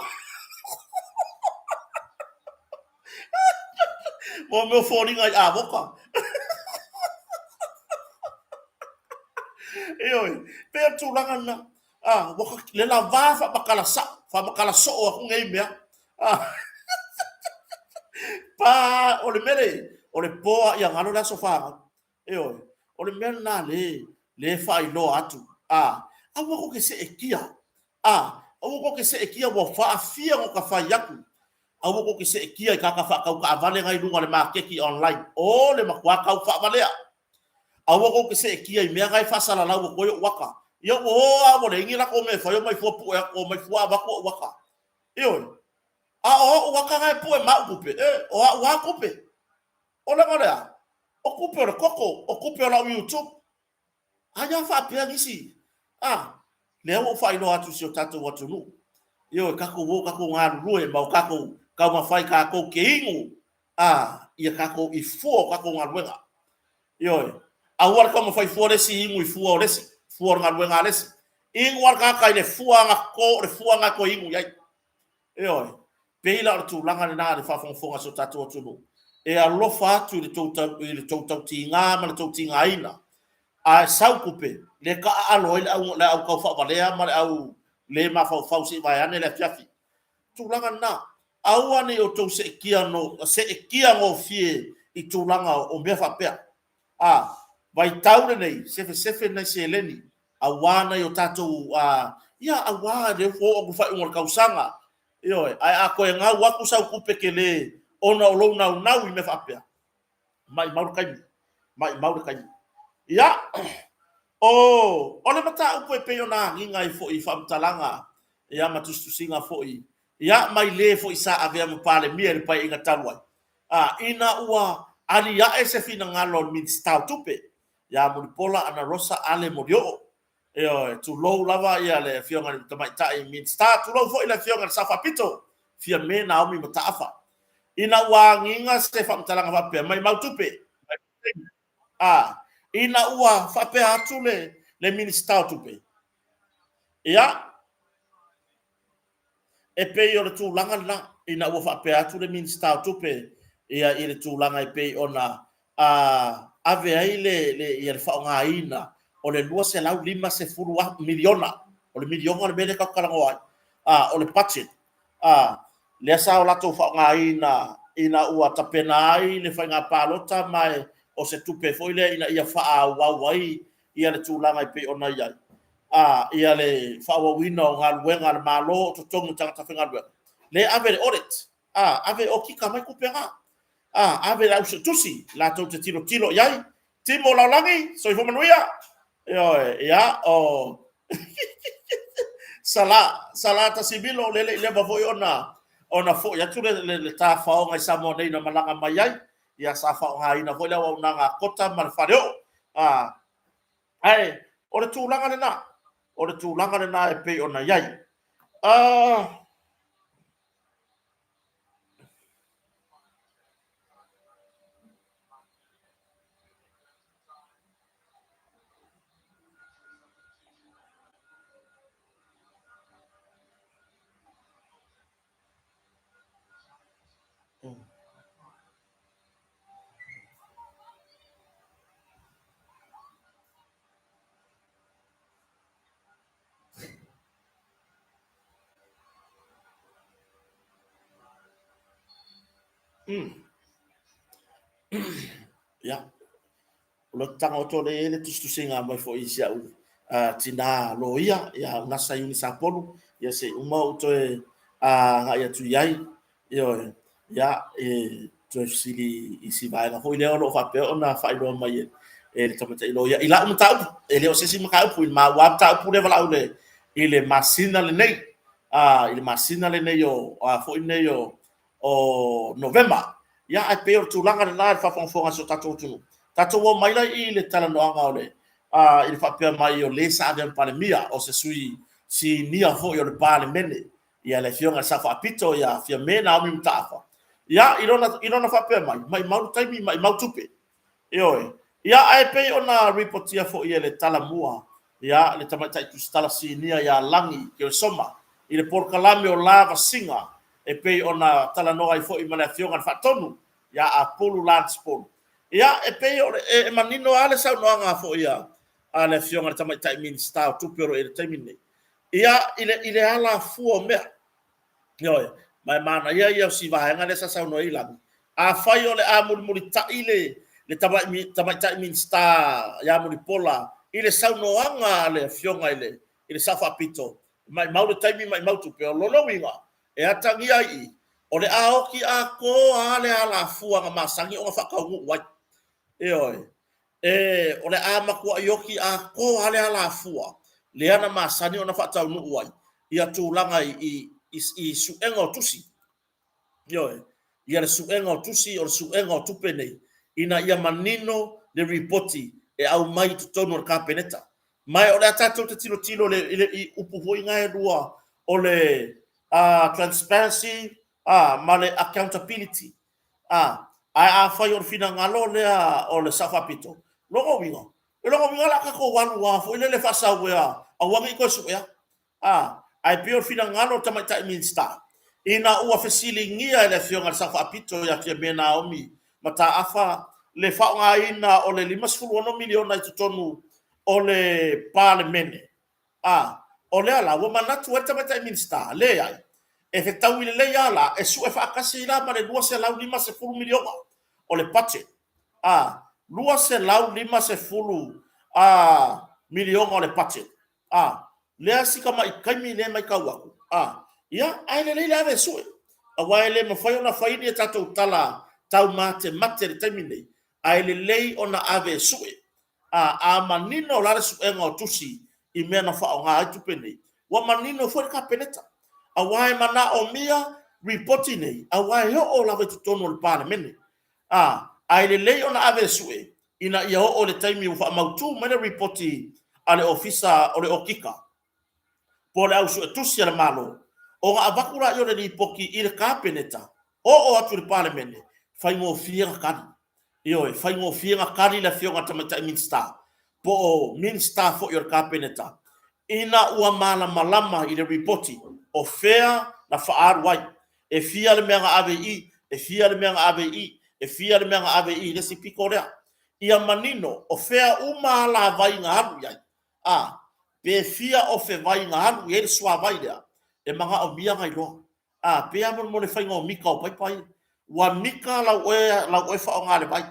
mo me fo ringa boka pe tu langa na waka le la va fa bakala so o ngai mea pa o le mere o le po ya ngalo la sofa o le mere na le fa i lo atu wako ke se ekia wako ke se ekia wo fa fia o ka fa yaku wako ke se ekia ka fa ka vale ngai lunga le marketi online o le makwa ka fa vale awa ko ke se kia i mea ngai fasala la ko yo waka yo o le ngi la ko me fa yo mai fo pu ko mai fo aba ko waka o waka ngai pu ma kupe o wa kupe o la mara o kupe o koko o kupe la YouTube anya fa pe ngisi le o fa ino atu si o tatu watu nu ka ko wo ka ko ngaru e ma ka ko ka mafai ka ko ke ingu ia ka ko I fuo ka ko ngalwenga yo awar ka mafai fuo resi ingu I fuo resi fuo ngalwenga resi ingu war ka ka ile fuo nga ko ingu yai yo peila tu langa na fa fonga so tatu tunu e alofa atu le tau tinga ma le tau tinga ina a sau kupe le ka alo ile au la au ka fa valea ma au le ma fa si vai ane le fiafi tu langa na au ane o tau se kia no fie I tu langa o me fa pe vai taure nei sefe nei se leni awana yo tatu ia awa de fo o fa ngol kausanga yo ai a ko nga wa ku sa ku pekele ona lo na me fa pe mai mau kai ya ole mata u pe yo na nginga I fam talanga ya matustu singa fo ya mai le fo isa ave mo pale mi el pai inga talwa ina ua ali ya ese fina ngalo min stau tupe ya mo pola ana rosa ale mo yo tu low lava ia le fionga ni tamai tai min sta tu low fo ile fionga safa pito fia me na o mi matafa ina wa nginga se fam talanga fa pe mai mau tupe ina ua fa pe atu le min sta tupe ya e pe yo tu langa na ina ua fa pe atu le min sta tupe ia ile tu langa e pe ona ave ai le ia fa nga ina o le lua se lau lima se furu miliona o le miliona le mene ka kala ngoai o le budget le asa o lato fa nga ina ua tapena ai le fa nga palota mai o se tupe foi le ina ia fa wa wai ia le tulanga I pe ona ia ia le fa wa wino nga wenga le malo to tongu tanga tafenga le ave le audit ave o kika mai kupera ave la tusi la to te tilo yai timo la langi so I fo manuia yo ya sala ta sibilo le ba foi ona fo ya tu le ta fa o ngai samo nei na malanga mai ai ya sa fa ngai na foi la wa nga kota mal fareo ai o tu langa na e pe ona yai ya lo tanga o tole ele tu singa mai fo isia u tina lo ia ya nasa uni sapolu ya se uma o to nga ya tu yai yo ya to sili isi vai na foi le o fa pe ona fa do mai ele tamata ilo ya ila um tau ele o se si maka pu ma wa tau pu le vala ule ile masina le nei ile masina le nei yo foi nei yo o november ya ai pe o tu langa na fa fonga so tatu tu tatu o mai lai I le tala no anga ole il fa pe mai o le sa de pandemia o se sui si nia fo yo le pale mene ia le fionga sa fa pito ya fia mena o mi mtafa ya ilona fa pe mai mau taimi mai mau tupe ya ai pe ona report ia fo ia le tala mua ya le tamata tu stala si nia ya langi ke soma ile por kalame o lava singa e pe ona tala no ai fo I mala fionga fa tonu ya a pulu landsport ya e pe e manino ale sa no anga fo ia ale fionga tama tai min sta tu pero e termine ya ile ala fu me mai mana ia si va nga le sa no ila a fai ole a mul ta ile le tama tai min sta ya mul pola ile sa no anga le fionga ile sa fa pito mai mau le tai mai mau tu pero lo winga e atangi ai ole a oki a ko ale ala fu nga masangi o fa ka wa ole a makua yoki a ko ale ala fua le ana masani ona fa tau nu wai ia tu langa I suenga tusi ia le suenga tusi o suenga tupene ina ia manino le reporti e au mai tu tonu ka peneta mai ole tatu te tilo le upu voi ngai rua ole transparency male accountability ai a fai o fina ngalo le o le safapito longo winga la ka ko walu wa fo ile le fasa we a wangi ko su ya ai pio fina ngalo tama ta minsta ina ua fesilingia le fionga le safapito ya ke mena omi mata afa le fa nga ina o le 5 miliona i tonu o le parlemene o le ala wo manatu e tama ta minsta le ai e fe tau ile le ala e su e fa kasi la ma le 2.5 miliona o le budget lua se lau 5 miliona o le budget lea sika mai kaimi le mai kauaku ia ai le ave su a wai le mafai ona faini e tatou tala tau mate le taimi nei ai le ona ave su a manino la su e ngo tusi i mea na fa nga ai tupene wa manino fo ka peneta a wai mana o mia reporting nei a wai ho o la vetu tono le parlement ai le ona ave su ina ia o le taimi u fa mautu mana reporti ale ofisa o le okika po le au su tusi le malo o nga avakura yo le poki i le kapeneta o atu le parlement fai mo fia kani io fai mo fia kani la fionga tamata minsta po o minsta fo yo kapeneta ina ua malama i le reporti o fea na faar wai e fia le menga AVI e fia le menga AVI e fia le menga AVI le si pikorea ia manino o fea uma la vai nga halu yai pe fia o fe vai nga halu e swa vai dea e manga o mia ngai lo pe amon mo le fai ngo mika o pai wa mika la oe fa o ngale vai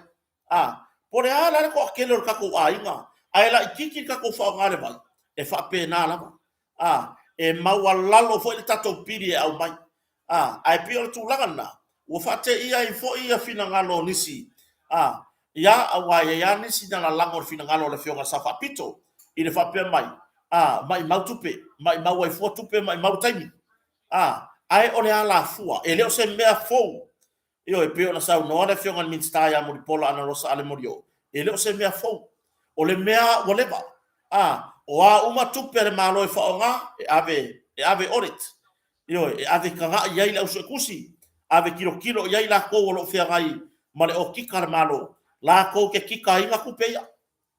por ala le ko kelo ka ko ainga ai la ikiki ka ko fa o ngale vai e fa pena lava e mawalalo fo le tato piri au mai ai pio tu lagana wo fa te ia i fo ia fina ngalo nisi ia awa ya nisi na lango fina ngalo le fionga safa pito i le fa pe mai mai mautupe mai mawai fo tupe mai mautaimi ai ole ala fua e leo se mea fo io e pio na sa no le fionga minsta ya mo pola ana rosa ale morio e leo se mea fo o le mea whatever o uma tupe le malo e faonga e ave audit io e ave kanga ia ila uso kusi ave kilo ia ila ko lo fia ngai male o kika le malo la ko ke kika inga kupeia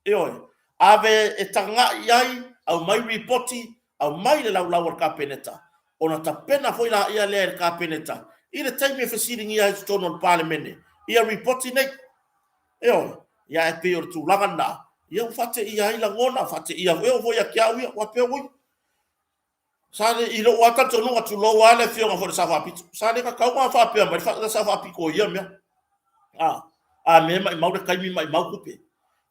io ave e tanga ia au mai reporti au mai le lau ka peneta ona ta pena foi la ia le ka peneta ile time e fesiring ia to no parliament ia reporti nei io ia e pe o tu lagana ia fate ia ila ngona fate ia o voia kia ui wa pe ui sale i lo wata to no tu lo wale fio nga for safa pito sale ka ka ma fa pe ma fa safa piko ia me me mai mau de kai mi mai mau kupe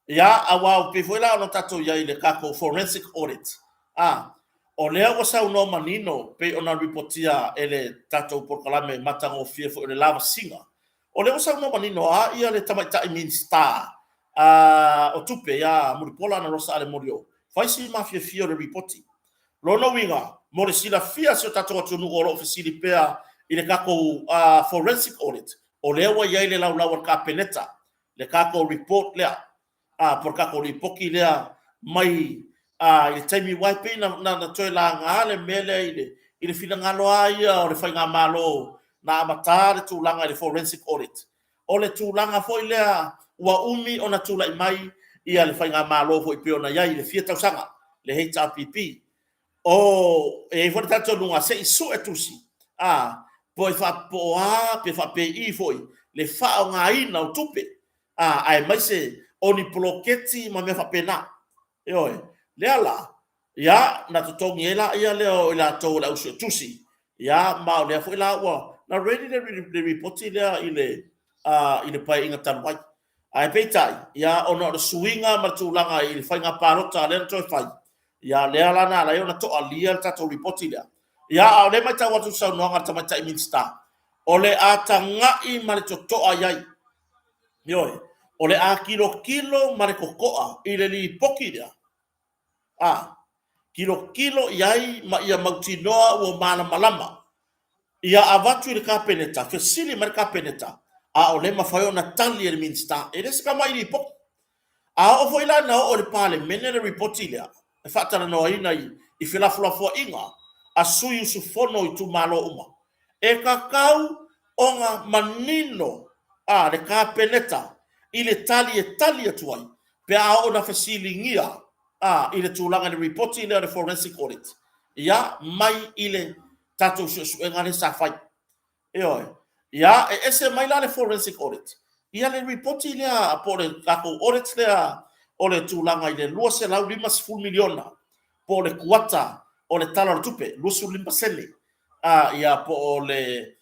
ia awa pe foi la no tato ia ile ka ko forensic audit o lea wa sa no manino pe ona reportia ele tato por kalame matango fie fo le lava singa o lea wa sa no manino ia le tamaita I mean star o tupe ya muripola na rosa ale morio faisi mafia fio le reporti lono winga mo le sila fia se tato atu nu oro ofisili pea ile kako forensic audit o lewa ya ile lau ka peneta le kako report lea por kako ripoki lea mai ile taimi waipe na toe la ngale mele ile fina ngalo aia o le fainga malo na amatare tu langa ile forensic audit o le tu langa foi lea wa umi ona tula mai ia le fainga malo foi pe ona ia le fia tausanga le HRPP o e foi tanto nunga se su etusi poi fa po pe fa pe I foi le fa nga ina o tupe ai mai se oni bloketi ma me fa pena le ala ya na totongi ela ia le o la to la usu tusi ya ma le foi la wa na ready the report ile pai inga tanwai ai peitai ya ono o suinga matulanga I fainga parota le to fai ya le ala na la yona to alia ta to reporti ya le mai ta watu sa no ngata mai ta minsta ole atanga I male to ayai yo ole a kilo mare kokoa ile li poki dia kilo yai ma ia mautinoa o malama ia avatu ile ka peneta fesili mare ka peneta o le mafai ona tali le minsta e resi kama ili po o foi la na o le pale menere reporti le e fata no ina I fila fo inga a suyu su fono I tu malo uma e kakau onga manino le kapeneta ile tali atuai pe a ona fasilingia ile tulanga le reporting le forensic audit ya mai ile tatu su ngale safai ya ese mai la le forensic audit ia le reporting le por le kako audit le o le tulanga ile lua se lau 5 miliona po le kuata o le tala tupe lusu limpa sele ia po o le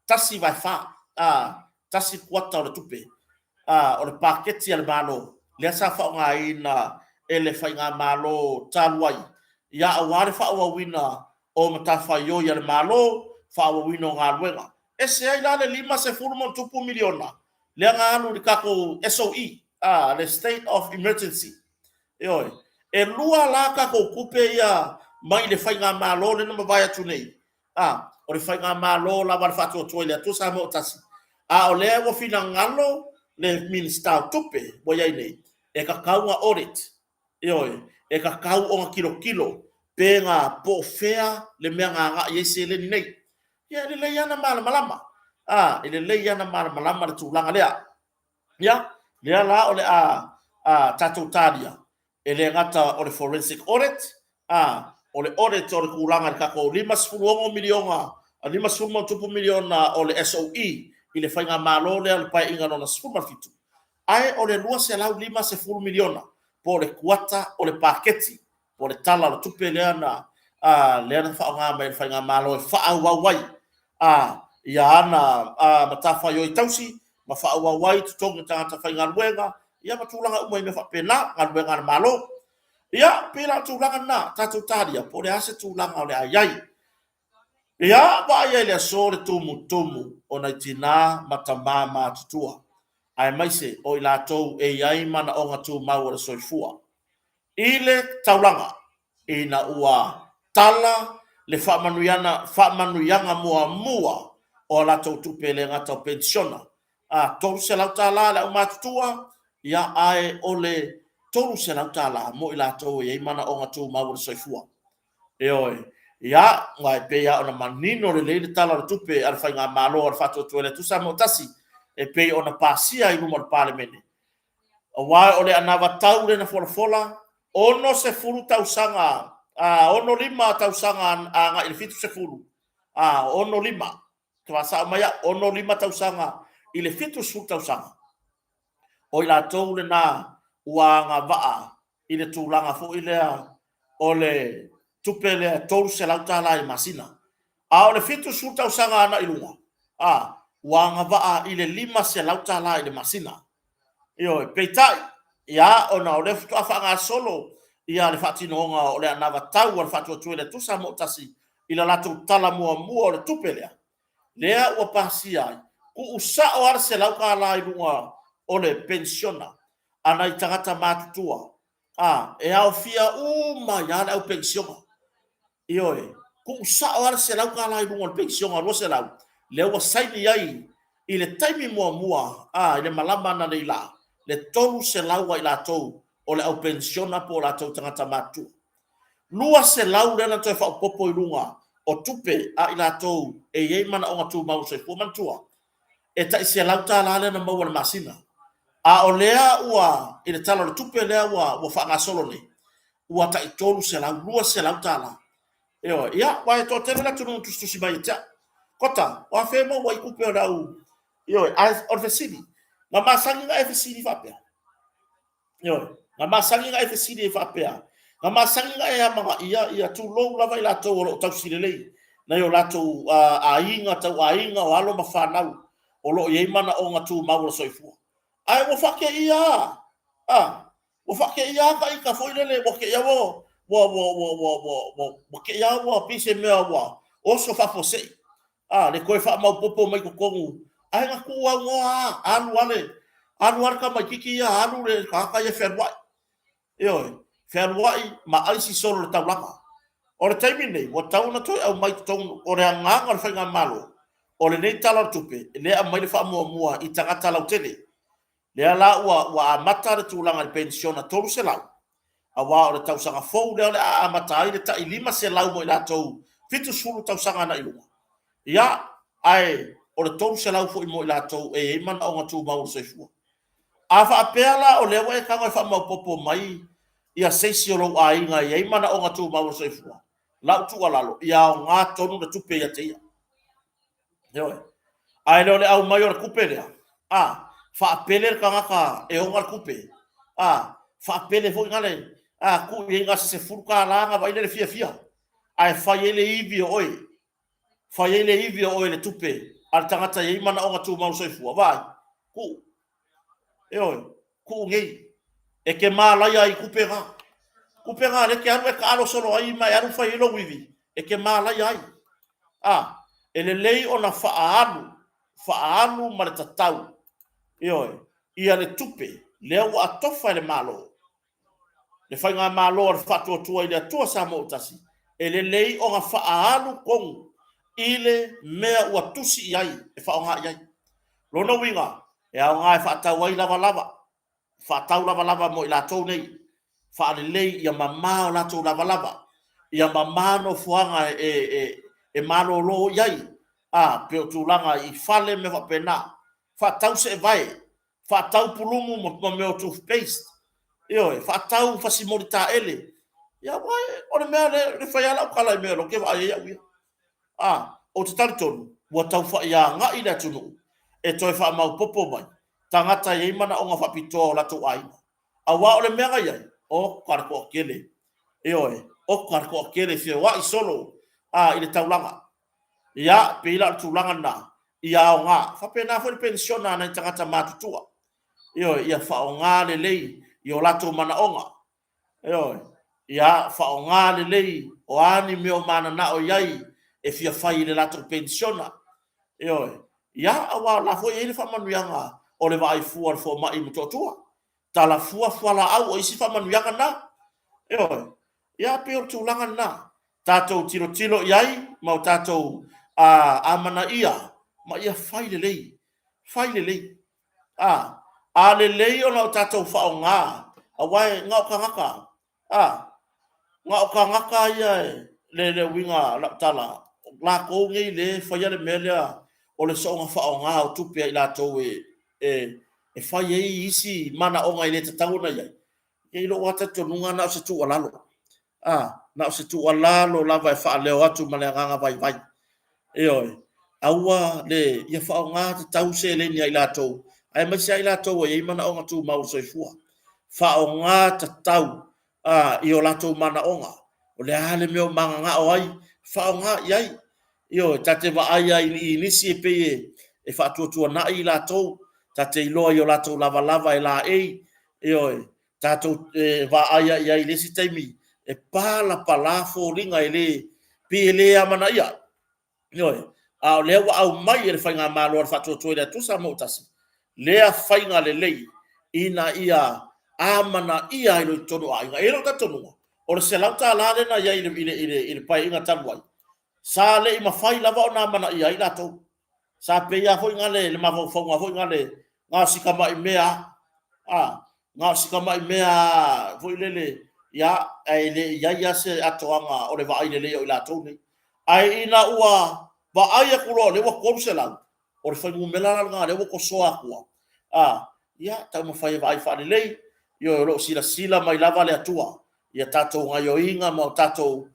tasi vai fa tasi kuata o le tupe o le paketi al malo le sa fa nga ina ele fa nga malo taluai ia aware fa wa wina o mata fa yo ya le malo fa wa wino nga luenga ese ai la le 5 miliona le nga alu di kako SOE the state of emergency e lua la kako kupe ia mai le fa nga malo le no vai atu nei o le fa nga malo la va fa to le to sa mo tasi o le wo fina ngalo le minister tupe boya nei e ka kaunga audit e ka kau o kilo penga po fea le mea nga yese le nei ya le yana malama ile le yana malama le tulanga lea ya le la o le tatu tadia ele ngata o le forensic audit o le audit o le kulanga ka ko 5 miliona 5 miliona o le SOE ile fainga malo le al pai inga no sfuma fitu ai o le lua se lau 5 miliona po le kuata o le paketi po le tala o tupe le ana le ana fa nga mai fainga malo fa wa wai ia ana matafa yo tausi ma fa wa wai tonga tata fainga luenga ia matulanga umai me fa pena ngaluenga malo ia pela tulanga na tatu tadia po le ase tulanga o le ayai ia ba ia le sore tumu ona tina matama matutua ai mai se o ila tou e ai mana o ngatu mau o soifua ile taulanga ina ua tala le fa manuyanga mua o la tou tupele ngata pensiona tou se la tala la matutua ia ai ole tou se la tala mo ila tou e ai mana o ngatu mau o soifua ya ngai pe ya ona manino le tala tupe al fa nga malo al fato tuele tu sa motasi e pe ona pasia i mo parliament o wa ole anava taule na fola ono se fulu tau sanga ono lima tau sanga nga il fitu se fulu ono lima kwa sa maya ono lima tau sanga il fitu su tau sanga o ila taule na wa nga va ile tulanga fo ile ole tupele tolu se lauta la masina o le fitu suta usanga ana ilunga wanga va ile 5 se lauta la ile masina peitai ya ona o le fitu afanga solo ia le fatino nga o le anava tau o fatu tuele tu sa motasi ila la tu tala mua le tupele lea o pasia ku usa o ar se lauta la ilunga o le pensiona ana itangata matutua e au fia ya la pensiona ku sa ar se lau ka lai bunga pension a se lau le wa sai ni ai ile taimi mua ile malama na leila le tolu se lau wa ila tou o le au pension na po la tou tangata matu lua se lau le na to fa popo ilunga o tupe ila tou e ye mana o ngatu mau se fu mantua e ta se lau ta la le na mau na masina o lea ua ile tala le tupe lea ua fa nga solo ni ua ta tolu se lau lua se lau ta la ia wa to tele la tunu tu si mai ta kota wa fe mo wa ikupe o dau as of the city na masangi ga FCD fa pe na masangi ga FCD fa pe na masangi ga ya manga ia tu lo la vai la to o tau silele na yo la to ainga walo mafana o lo ye mana o ngatu mawo soifu ai wo fake ia wo fake ia ka foi lele wo ke ia wo ke ya wo pise me wa o so fa fose le ko fa ma popo mai ko kongu ai nga ku wa anu ka mai kiki ya anu le ka ya ferwa ferwa ma ai si solo ta lama o le taimi nei wo tau na to au mai tau o re nga nga fa nga malo o le nei tala tupe le a mai le fa mua i tangata lau tele le ala wa mata tu langa pensiona tolu se lau awa o le tau sanga fou le a matai le tai 5 se lau mo ila tou fitu sulu tau sanga na ilunga ia ai o le tolu se lau foʻi mo i latou e mana o ngatu mau soifua a faapea la o le ua e kaga faamaupopo mai ia seisi o lou aiga iai mana o ngatu mau soifua lau tuʻalalo ia o gā tonu le tupe ia te ia ioe ae leo le au mai o le kupe lea faapele le kagaka e oga le kupe faapele foʻi gale kuʻi ai ga sesefulu kalaga vaile le fiafia ae fai ai le ivi o oe fai ai le ivi o oe le tupe a le tagata iai mana oga tumau soifua vai kuʻu e oe kuʻu gei e ke malaia ai kupe ga le ke alu e kaalo solo ai mai alu fai ai lou ivi e ke malaia ai e lelei ona faaalu ma le tatau e oe ia le tupe lea ua atofa i le malo le faiga malo le faatuatua i le atua sa mo utasi e lelei o ga faaalu kogu i le mea ua tusi i ai e faaaogāi ai lona uiga e aogā e faatau ai lavalava faatau lavalava mo i latou nei faalelei ia mamā o latou lavalava ia mamā no fuaga e malōlō i ai pe o tulaga i fale me faapena faatau se e vae faatau pulumu ma mea o toothpaste ioe faatau fasimoli taele ia wae o le mea le fai ala ukala i mea lo ke vaai ia uia o te talitonu ua tau faaiāgaʻi le atunuu e toe faamaupopo mai tagata iai mana oga faapitoa o latou aiga auā o le mea gai ai o karakoʻakele ioe o karakoʻakele fioaʻi solo i le taulaga ia pe ila le tulaga na ia aogā faapena foi le pensiona anai tagata matutua ioe ia faaogā lelei i o latou manaʻoga ioe ia faaogā lelei o ani me o mananaʻo iai e fia fai le latou pensiona ioe ia auā la foi ai le faamanuiaga o le vaaifua le fomaʻi ma toʻatua talafua fualaau o isi faamanuiaga na ioe ia pe o le tulaga na tatou tilotilo i ai ma o tatou amanaʻia ma ia fai lelei a lelei ona o tatou faaogā auae gaʻokagaka gaʻokagaka ia le uiga laʻutala lakou gei lē faia le mea lea o le soʻoga faaogā o tupe ai latou e fai ai isi manaʻoga i lē tatau ona iai iai loo atatonuga na o se tuʻalalo na o se tuʻalalo lava e faaleo atu ma le agaga vaivai ioe aua le ia faaogā tatau seleni ai latou ae maisi ai latou ai manaʻoga tumau le soifua faaogā tatau i o latou manaʻoga o le a le mea o magagaʻo ai faaogāʻi ai ioe tate vaaia i nisi e pei e faatuatuanaʻi i latou tate iloa i o latou lavalava e laʻei ioe tatou vaaia i ai lesi taimi e palapala foliga e lē pe e lē amanaʻia ioe a o lea ua au mai e le faiga malo le faatuatua i le atusa mo utasi lea faiga lelei ina ia amanaʻia i lo i tonu aiga e lo tatonuga o le selau tālā lena iai i le paeiga talu ai sa leʻi mafai lava ona amanaʻia ai latou sa peia foʻi gale le mafaufauga foʻi gale gasika maʻi mea gasika maʻi mea foʻi lele ia ai le iai ase atoaga o le vaai lelei o i latou nei ae ina ua vaaia kuloa le ua kolu selau o le faigumela lalaga le ua kosoa akua ia taumafai e vaai faalelei io lo silasila mai lava le atua ia tatou gaioiga ma o tatou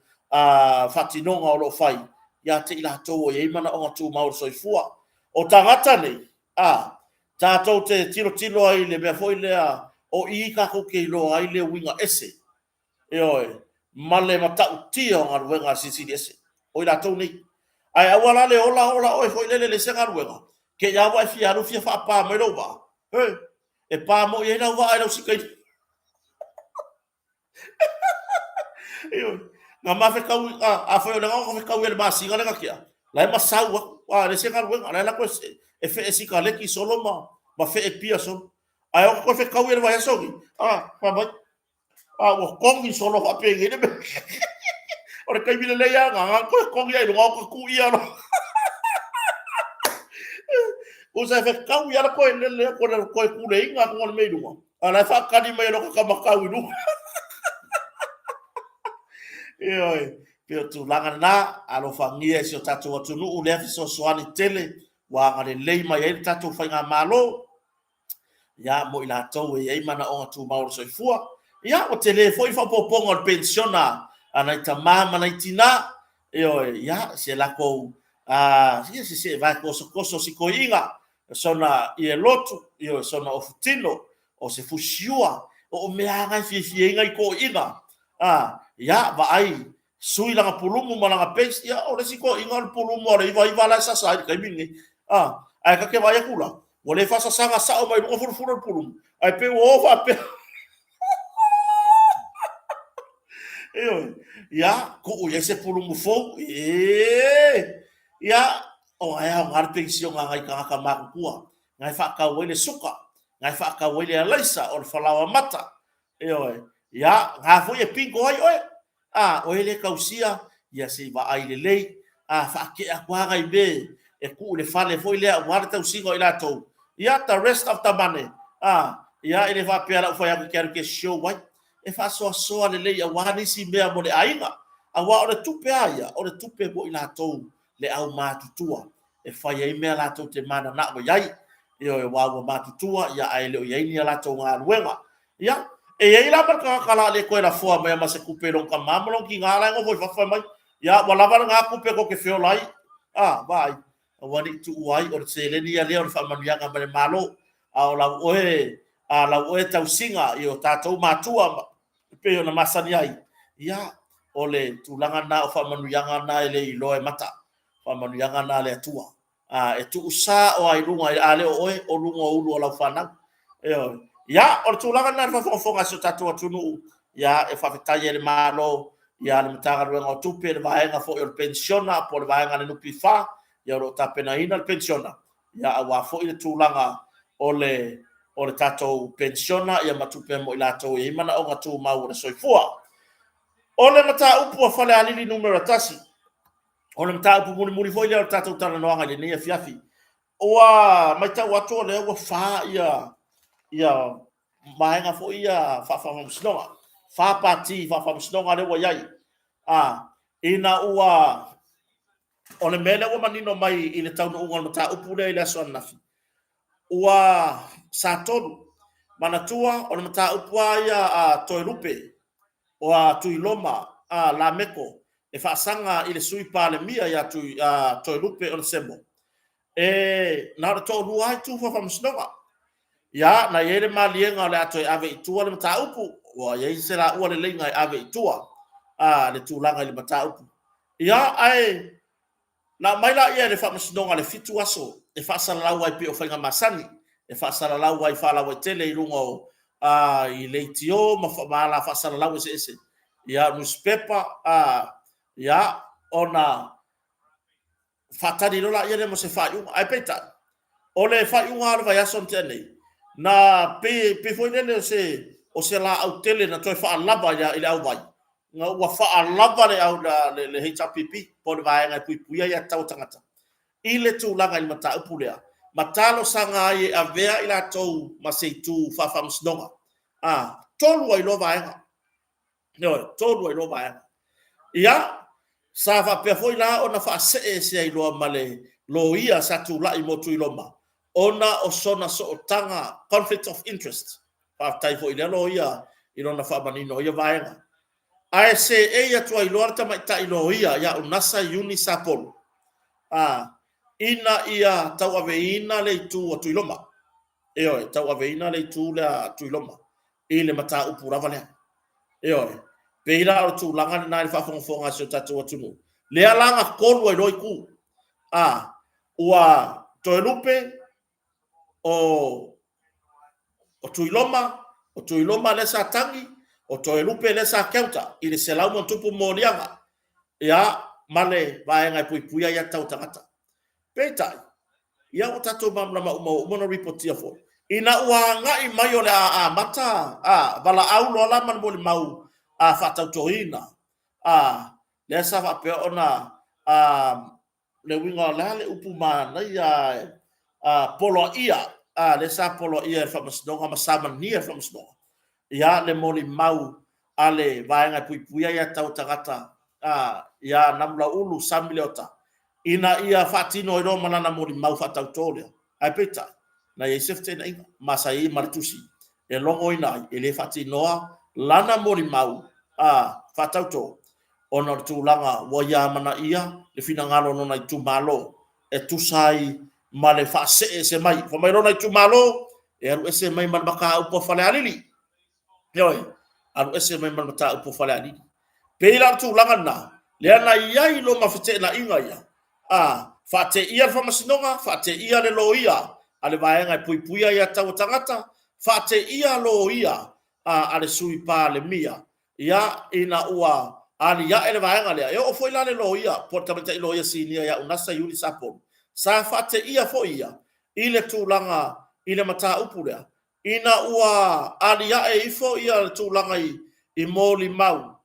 faatinoga o loo fai ia te i latou o iai manaʻoga tumau le soifua o tagata nei tatou te tilotilo ai le mea foʻi lea o i kakou keiloa ai le uiga ese ioe ma le mataʻutia o galuega sisili ese o i latou nei ae aua la le ola oe foʻi lele le se galuega ke ia ua e fialufia faapā mai lou vaa e pā mo i ai lau vaa e lau sikai nga mafekau a foi le ngau mafekau le masiga le kia la ma sau le se galuega la ko e fe e sika le ki solo ma fe e pia so ai o ko fekau le vai so pa ba o kongi solo fa pe ngene o le kai bile le ya nga ko kongi ai ngau ko ku ia no o sa fekau ia ko le ko ku le inga ko le meidunga ala fa kadi mai lo ka makau no ioe pe tu langa na alo fangia si o tatu atunu u le so soani tele wa ngale lei mai e tatu fainga malo ya mo ila tau e mana o tu mauro soifua ya o tele foi fa popongo al pensiona ana mama na itina ya se la ko se vai koso si koinga sona i lotu sona ofutino o se fusiua o mea ngai fie ngai ko inga ya va ai sui langa pulumu malanga pes ya o le siko inga pulumu o le vai vala sa sa kai mingi ai ka ke vai kula o le fasa sanga sa o mai no furu pulumu ai pe o va pe ya ku o ese pulumu fo ya o ai a ngar pension ngai ka makua ngai fa ka wele suka ngai fa ka wele alaisa o falawa mata ya nga fo e pingo ai o ele kausia ya se va ai le fa ke a kwa ngai be e ku le fale fo ile a warta usingo ila to ya the rest of the money ya ele va pera fo ya ke show wai e fa so le le a wani si mea mo le ainga a wa o le tupe aya o le tupe bo ila to le au matutua e fa ye mea la to te mana na mo yai e wa matutua ya ai le ye ni la to nga luenga ya e ye la per kala le ko la fo ma ma se kupe long ka mamlo ki ngala ngo fo fa mai ya wala ba nga kupe ko ke fio lai vai wani tu wai o se le ni le o fa ma ya ga malo a la oe tau singa i o tātou mātua pe o na masani ai. Ia, o le tūlanga nā o whamanuyanga nā ele i loe mata. Whamanuyanga nā le atua. E tu usa o ai runga i ale o oe o runga o ulu o lau whanau. Ia, o le tūlanga nā whawhonga so tātou atunu. Ia, e whawhetai e le mālo. Ia, le mtanga ruenga o tupe le vaenga fo i o le pensiona. Po le vaenga le nupi wha. Ia, o ta pena ina le pensiona. Ia, a wā fo i le tūlanga o le tātou pensiona ia matupe mo i lātou e imana o ngatu mau le soifua. O le mata upu a whale alili numero tasi. O le mata upu muni foi le tātou tana noanga le nia fiafi. Oa mai tau ato le ua wha ia maenga fo ia whawhamsnonga. Wha pati whawhamsnonga le ua iai. Ina ua o le mele ua manino mai i le taunu unga le mata upu le i le aso anafi. Ua sa tolu manatua o le mata upua ia a Toelupe o a Tuiloma a la meko e whaasanga i le sui pāle mia ia Toelupe o le semo na re tō lua ai tu whawhamsnonga ia na iere malienga le ato e ave i tua le mata upu o iei se la ua le lenga i ave i tua le tūlanga i le mata upu ia ai na maila ia le whamasnonga le fitu aso e whaasalalau ai pe o whainga masani e whaasalalau ai whaalawa tele i runga o i leitio maala whaasalalau ese ese ia newspaper ia ona whatari rola ia le mo se whaiunga ai peita o le whaiunga ala vai aso tēnei na pe foi nene o se la au tele na toi whaalava ia i le au vai nga ua whaalava le au le HPP po le vaenga i puipuia ia tau tangata i le tūlanga i mata upu lea matalo sanga ai a vea i la tau ma se tu whawhamsnonga tolu ai lo vaenga tolu ai lo vaenga ia sa whapea foi la ona whaasee se ai loa male lo ia sa tūla i motu i loma ona o sona so o tanga conflict of interest whaftai foi le lo ia i lona whamanino ia vaenga ai se e ia tua i loa ta mai ta i lo ia ia unasa uni sapol ina ia tau aveina le tu o tuiloma tau aveina le tu le tuiloma i le mata upu ravale peila o tu langa na le whafonga so tatu o tunu le alanga kolu ai loi ku ua Toelupe o tuiloma le sa tangi o Toelupe le sa keuta i le selau mo tupu morianga ia male vaenga puipuia ia tau tangata peitai ia o tatou mamlama uma reportia fo ina ua ngai mai o le mata vala au lo la man boli mau fatautoina le sa va pe ona le winga la le upu mana ia polo ia le sa polo ia famasnonga masama nia famasnonga ia le moli mau ale vaenga puipuia ia tau tangata ia namla ulu samleota ina ia fatino ro manana mori mau fatautolia ai peta na ia sefte na masai martusi e longo ina ele fatinoa lana mori mau fatauto ona tulanga wa ia mana ia le finangalo no na tumalo e tusai male fa se mai fa mai rona tumalo e aru ese mai mal baka upo fale alili yoi aru ese mai mal baka upo fale alili peila tulanga na le ana ia ilo mafite na inga ia fate ia fa masinonga fate ia le lo ia ale vaenga puipuia ia tau tangata fate ia lo ia ale sui pa le mia ia ina ua ali ya ele vaenga le yo foi la le lo ia portamenta lo ia sinia ya unasa yuli sapo sa fate ia fo ia ile tulanga ile mata upura ina ua ali ya e ifo ia tulanga i moli mau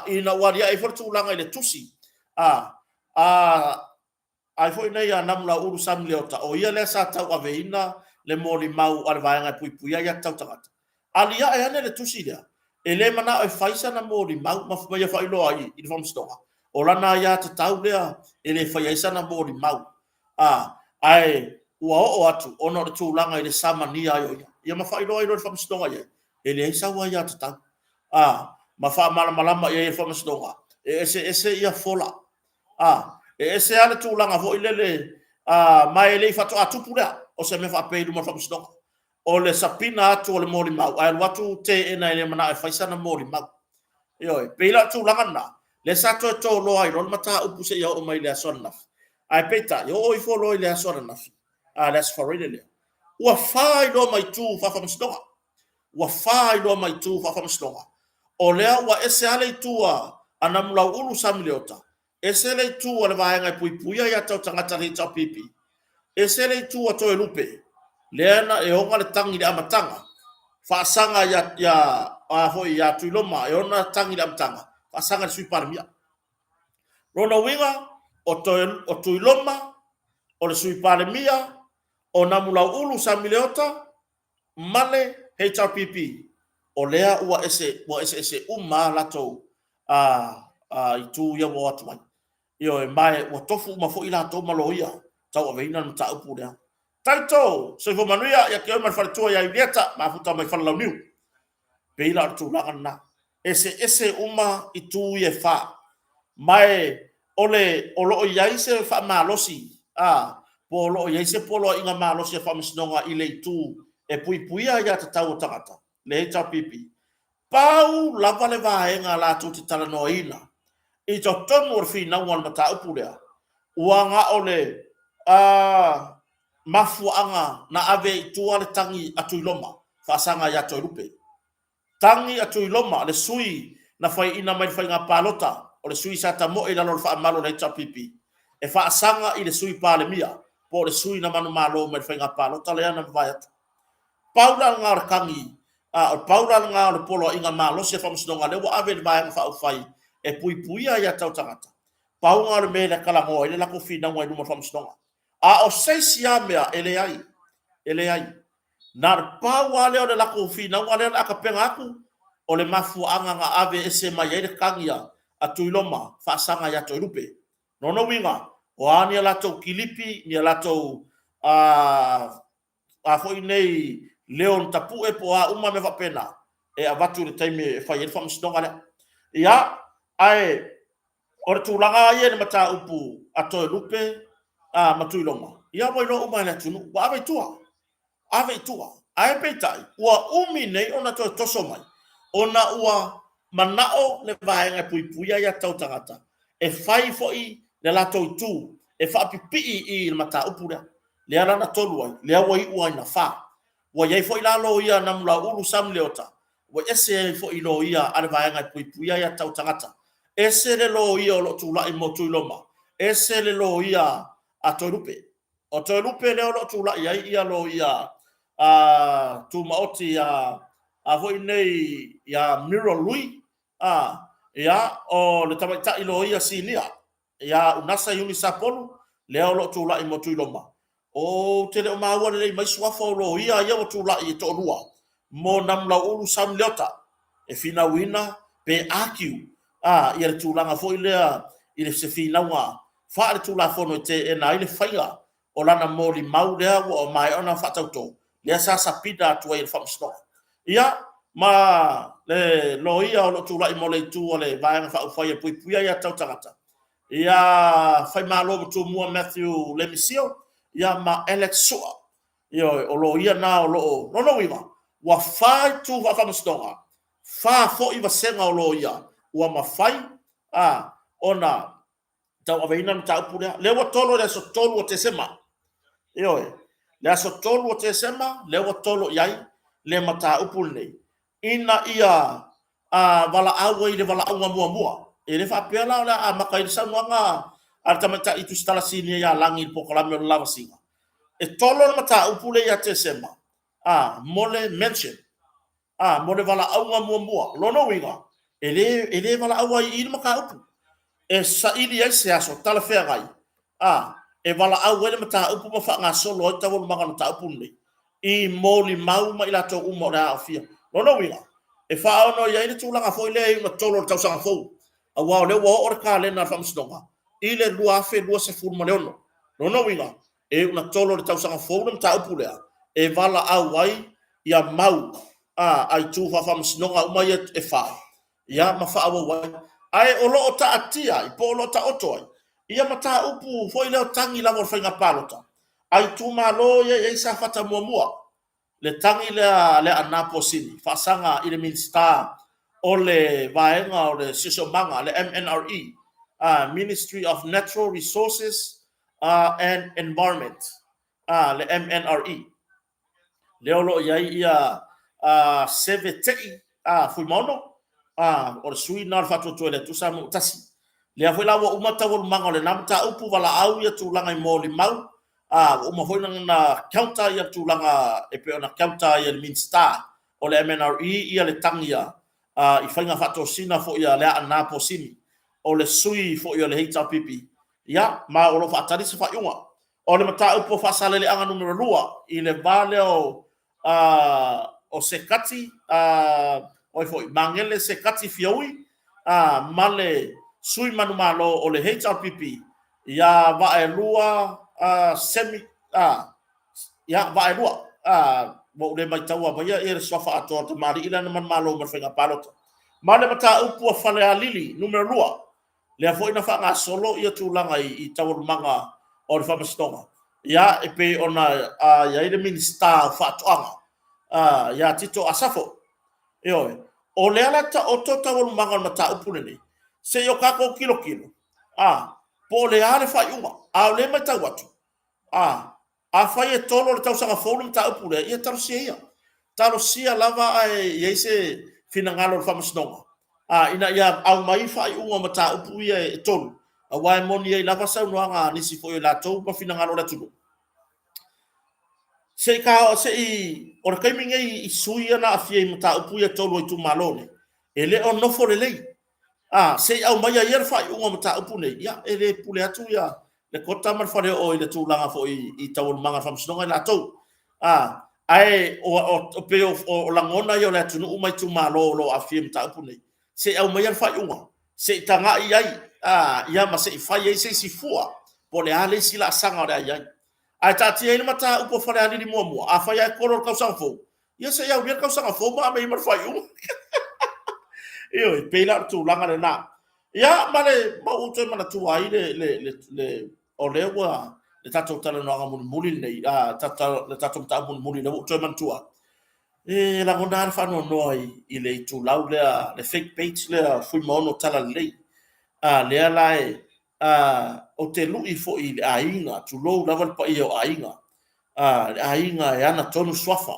ina ua ya e fo tulanga ile tusi ai foi nei a namla uru samleota o ia le sa tau aveina le moli mau al vaenga puipuia ya tau tangata ali ya e ane le tusi dia ele mana e faisa na mori mau ma fa ya fa ilo ai i fam stoa o lana ya te tau lea ele faisa na mori mau ai ua o atu ona tu langa ile samani ayo ya ma fa ilo ai fam stoa ya ele sa wa ya te tau ma fa malama ya fam stoa ese ia fola ese ale tu langa vo ile ma ele fa to atu pula o se me fa pe ma fam stoa o le sapina atu o le mori mau ai watu te ena ele mana e faisa na mori mau yo peila tu langana le sato to lo ai ron mata upu se yo mai le sonna ai peta yo i fo lo le sonna that's for really wa fai do mai tu fa fam stoa wa fai do mai tu fa fam stoa o le wa ese ale tua anamula ulu samleota ese le tu o le vaenga puipuia ya tau tangata ri tau pipi ese le tu o to e lupe leana e onga le tangi le amatanga fa sanga ya hoi ya tuiloma e ona tangi le amatanga fa sanga sui parmia rona winga o tuiloma o le sui parmia o namula ulu samleota male HRPP o lea ua ese lato itu ya wa atu mai yo e mai wa tofu ma fo ila to maloia tau aveina na ta upu lea taito se fo manuia ya ke ma fartua ya ileta ma futa mai fala niu peila tu lagana ese itu ye fa mai ole olo ya ise fa malosi polo ya ise polo inga malosi fa misnonga ile itu e puipuia ya te tau tangata le HRPP pau lava le vaenga la tu te tala noina i to tonu or fina wan mata upulea uanga ole mafuanga na ave tua le tangi atuiloma fa sanga ya to rupe tangi atuiloma le sui na fai ina mai fai nga palota o le sui sata mo ila lo fa malo le HRPP e fa sanga i le sui pale mia po le sui na manu malo mai fai nga palota le ana vai paula ngar kangi paula ngar polo inga malo se fam snonga le wa ave vai fa fai e puipuia ya tau tangata pau ngar me le kala mo ile la ko fina ngoi no fam snonga o seisia mea ele ai nar pau ale o le la ko fina ngale la ka penga aku o le mafu anga nga ave ese mai ile kangia atuiloma fa sanga ya to rupe no winga o ani la to kilipi ni la to foi nei leon tapu e po uma me va pena e avatu le taimi fa yel fam snonga le ya ai or tu langa ye ne mata upu ato lupe matuiloma ia mo no uma le tunu wa ave tua ai petai wa umi nei ona to toso mai ona ua manao le vaenga puipuia ya tau tangata e fai foi le lato tu e fa pipi i le mata upu le ala na tolu ai le wai ua ina fa wa ye foi la lo ia namula ulu samleota wa ese foi lo ia ale vaenga puipuia ya tau tangata ese le lo ia lo tu la i motuiloma ese le lo ia atorupe o torupe le lo tu la ia lo ia tu maoti foi nei ya miro lui ya o le tamaita i lo ia sinia ya unasa yumi sapolu le lo tu la i motuiloma o te le maua le mai swafo lo ia o tu la i to rua mo nam la ulu samleota e fina wina pe akiu ia le tūlanga fo ilea i le se whinaunga wha le tūla fono te e na i le whainga o lana mōli mau lea o mai ona whatauto lea sa pida atua i le whamstoa ia ma le loia o lo tūla i mole tū o le vaenga whauwhai e puipuia ia tau tangata ia whai malo mtu mua Matthew Lemisio ia ma Alex Sua ia o lo ia na o lo no wima wa whai tū wa whamstoa wha fo i wasenga o lo ia ua mawhai ona tau aveina na tau pura lewa tolo le so tolo o te sema ioe le so tolo o te sema lewa tolo iai le mata upul nei ina ia wala awa i le wala awa mua e le whapela o le a maka i sanuanga a tamata i tu stala sini ia langi i pokalame o lava singa e tolo le mata upule ia te sema mole mention mole wala awa mua lono winga ele wala awa i le maka upu e sa ili ai se aso tala fea gai e wala au ele mata upu ma wha ngā solo i tawal manga na ta upu nei i mōli mau ma ila tau umo rea a fia lono winga e wha ono i aile tūlanga fo i lea i ma tolo le tausanga fau a wao leo wa ore ka lena whamsidonga i le lua afe lua se furu ma leono lono winga e una tolo le tausanga fau na mata upu lea e wala au ai ia mau ai tū whamsidonga umai e wha ia ma wha awa wai ai o lo ta atia i po lo ta oto ai ia mata upu foi le tangi la mo fainga palota ai tu malo ye sa fata mua le tangi le anapo sini fasanga i le minsta o le vaenga o le sisomanga le MNRE Ministry of Natural Resources and Environment le MNRE le olo ia sevetei fui mono o le sui na fatu to le tu sa mo tasi le foi la o mata o manga le namta upu wala au ia tu langa i moli mau o ma foi na counter ia tu langa e pe na counter ia minsta o le MNRE ia le tangia i fainga fatu sina fo ia le ana posini o le sui fo ia le hita pipi ia ma o lo fatari se fa yunga o le mata upu fa sale le anga numero 2 i le vale o sekati oi foi mangele se kati fioi male sui manu malo o le HRPP ia va e lua semi ia va e lua mo le mai taua vai e sofa ato to mari ila na man malo ma fenga palota male mata upu fale alili numero 2 le foi na fa nga solo ia tu langa i tawul manga o le famastonga ia e pe ona ia ile minista fa toanga ia tito asafo ioe o le ala ta o tota wal manga mata upune ni se yo kako kilo po le ale fa yuma le mata watu a fa ye tolo le tau sanga fonu mata upune ia taro sia lava ai ye se finangalo fa masnonga ina ia au mai fa yuma mata upu ia e tolo a wai moni ia lava sa nuanga nisi fo la tau pa finangalo la tulu se i o kai minga i suia na afia mata upu ia tolo i tu malone ele o no fo lei se au mai ia fa unga mata upu nei ia ele pule atu ia le kota mar fa o ile tu langa fo i tawol manga fam snonga la tau ai o pe o langona ia le tu no mai tu malo lo afia mata upu nei se au mai ia fa unga se tanga ia ia ma se fa ia se si fua po le ale sila sanga le ia ai tati ele mata upo fale ali di mua a fa ia kolor ka sanfo ia se ia bien ka sanfo ma mai mar fa unga io e pela tu langa le na ia male ma uto mana tu ai le o le wa le tato tala no nga muli nei tata le tato ta muli le uto man tua e la gondar fa no noi i le tu lau le fake page le fui mono tala le le ala o te lu i fo i ainga tu lo level pa i o ainga ainga e ana tonu swafa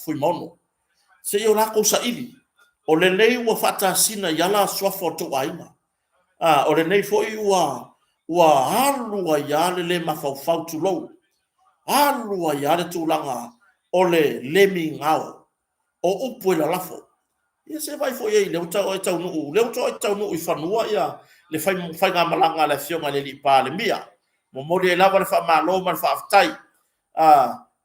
fui mono se yo la ko sa ili o le nei ua fata sina yala swafo to ainga o le nei foi ua alua yale le mafau tu lo alua yale tu langa o le lemi ngao o upu la lafo ia se vai foi le tau no i fanua ia le fai nga malanga le fionga le lipa le mia mo mori lava le fa malo mal fa aftai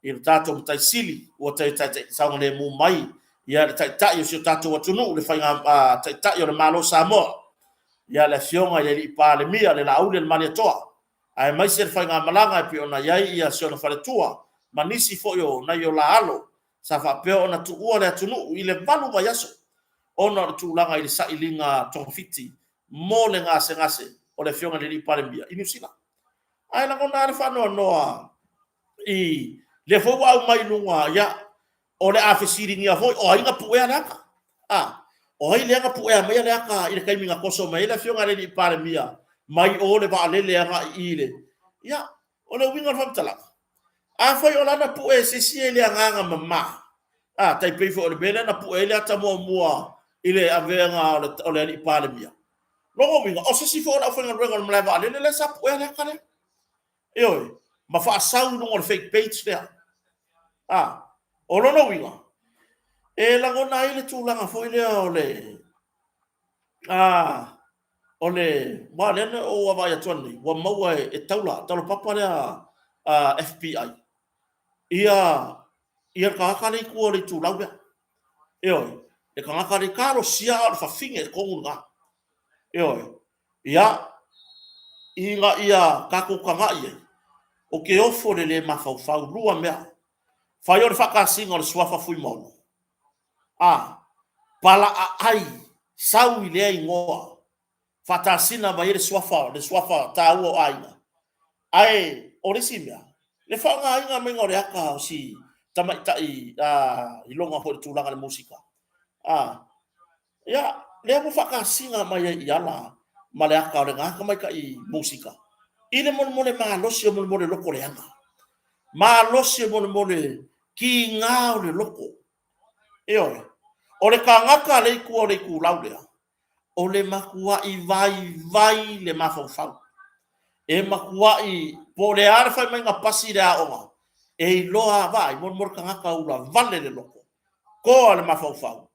il tato mtai sili o tai sa le mu mai ia le tai o si tato watu no le fai nga tai o le malo Samoa ia le fionga ia li pa le mia le laule le mani toa ai mai se fa nga malanga pe ona yai ia se ona fale tua manisi fo yo na yo la alo sa fa pe ona tu ua le tunu i le valu mai aso ona tu langa i sa ilinga tofiti mo le ngase ngase o le fionga le li pa le mia inusila ai la ngona le fa no noa i le fo wa mai lunga ya o le afisiri ngia foi o inga pu ea laka o ai le nga pu ea mai le aka i le kai minga koso mai le fionga le li pa le mia mai o le va le le nga i le ya o le winga fa tala a foi o lana pu e se si le nga mama tai pe fo le bele na pu e le ata mo mua i le avenga o le li pa le mia logo winga o se si fo na fo nga renga le va le sa pu e le ka le oi ma fa sau no on fake page there o lono winga e la ngona ile tu langa fo ile ole wa le o wa ya toni wa maua e taula talo papa le FBI ia ka ka le ku le tu lawe oi e ka le karo sia o fa finge ko nga oi ia ka ko ka ia o ke ofo le mafau lua mea fai o le whakasinga o le swafa fui mono. Pala ai, sau i lea ingoa, whatasina mai le swafa ta ua o aina. Ai, o le simea, le whanga inga menga o le aka o si tamaitai i longa po le tūlanga le musika. Lea mo whakasinga mai i ala, ma le aka o le ngaka mai ka i musika. I le mone maa losi o mone loko le anga. Ma losi mole ki ngā o le loko. O le kangaka le ku o le ku laulea. O le makua i vai le mafau. E makua i po le are fai mai ngā pasi le aonga. E i loa vai, mole kangaka ula vale le loko. Ko le mafau.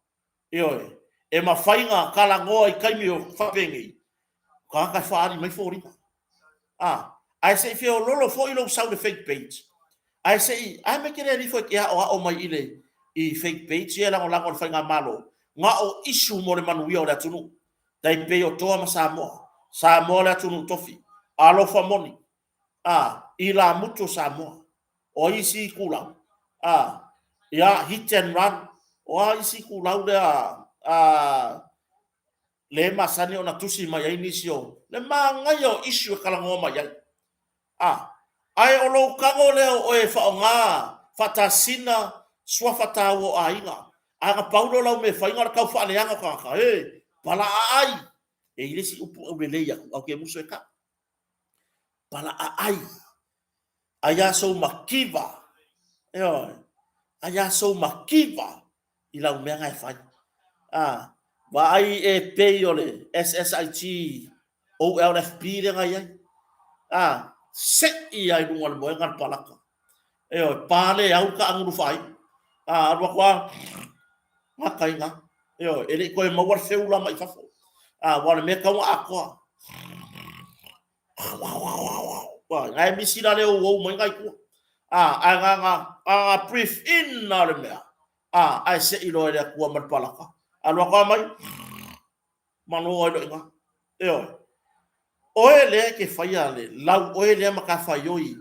E mawhainga kalangoa i kaimi o whapengi. Kangaka whaari mai fōrika. Ai se fio lolo fo i lo sau le fake page. Ai sei, ai me kere rifo e kia o mai ile i fake page ia lango lango whainga malo. Nga o isu mo le manuia o le atunu. Tai pe o toa ma Samoa. Samoa le atunu tofi. Alofa moni. I la mutu Samoa. O isi kulau. Ia hit and run. O isi kulau le masani o na tusi mai ai nisio. Le mangai o isu e kalango mai ai. Ai o lo kango leo o e whaonga, whatasina, sua whatau o ainga. Anga paulo lau me whainga kau whaaleanga kaka. Pala ai. E ilesi upu au leia, au ke muso e ka. Pala ai. Aya so makiva. Aya so makiva. I lau meanga e whai. Wa ai e peiole, SSIT, OLFP renga iai. Set i ai runga le moe ngar palaka. Pale au ka anguru fai. Arwa kwa makai nga. Ele koe mawar feula mai fafo. Wale me kawa akwa. Ngai misira leo wou mai ngai kua. Anga breathe in na le mea. Ai se ilo ele kua mar palaka. Arwa kwa mai. Manu oi lo inga. Oe lea ke whaia le, lau oe lea maka whaioi,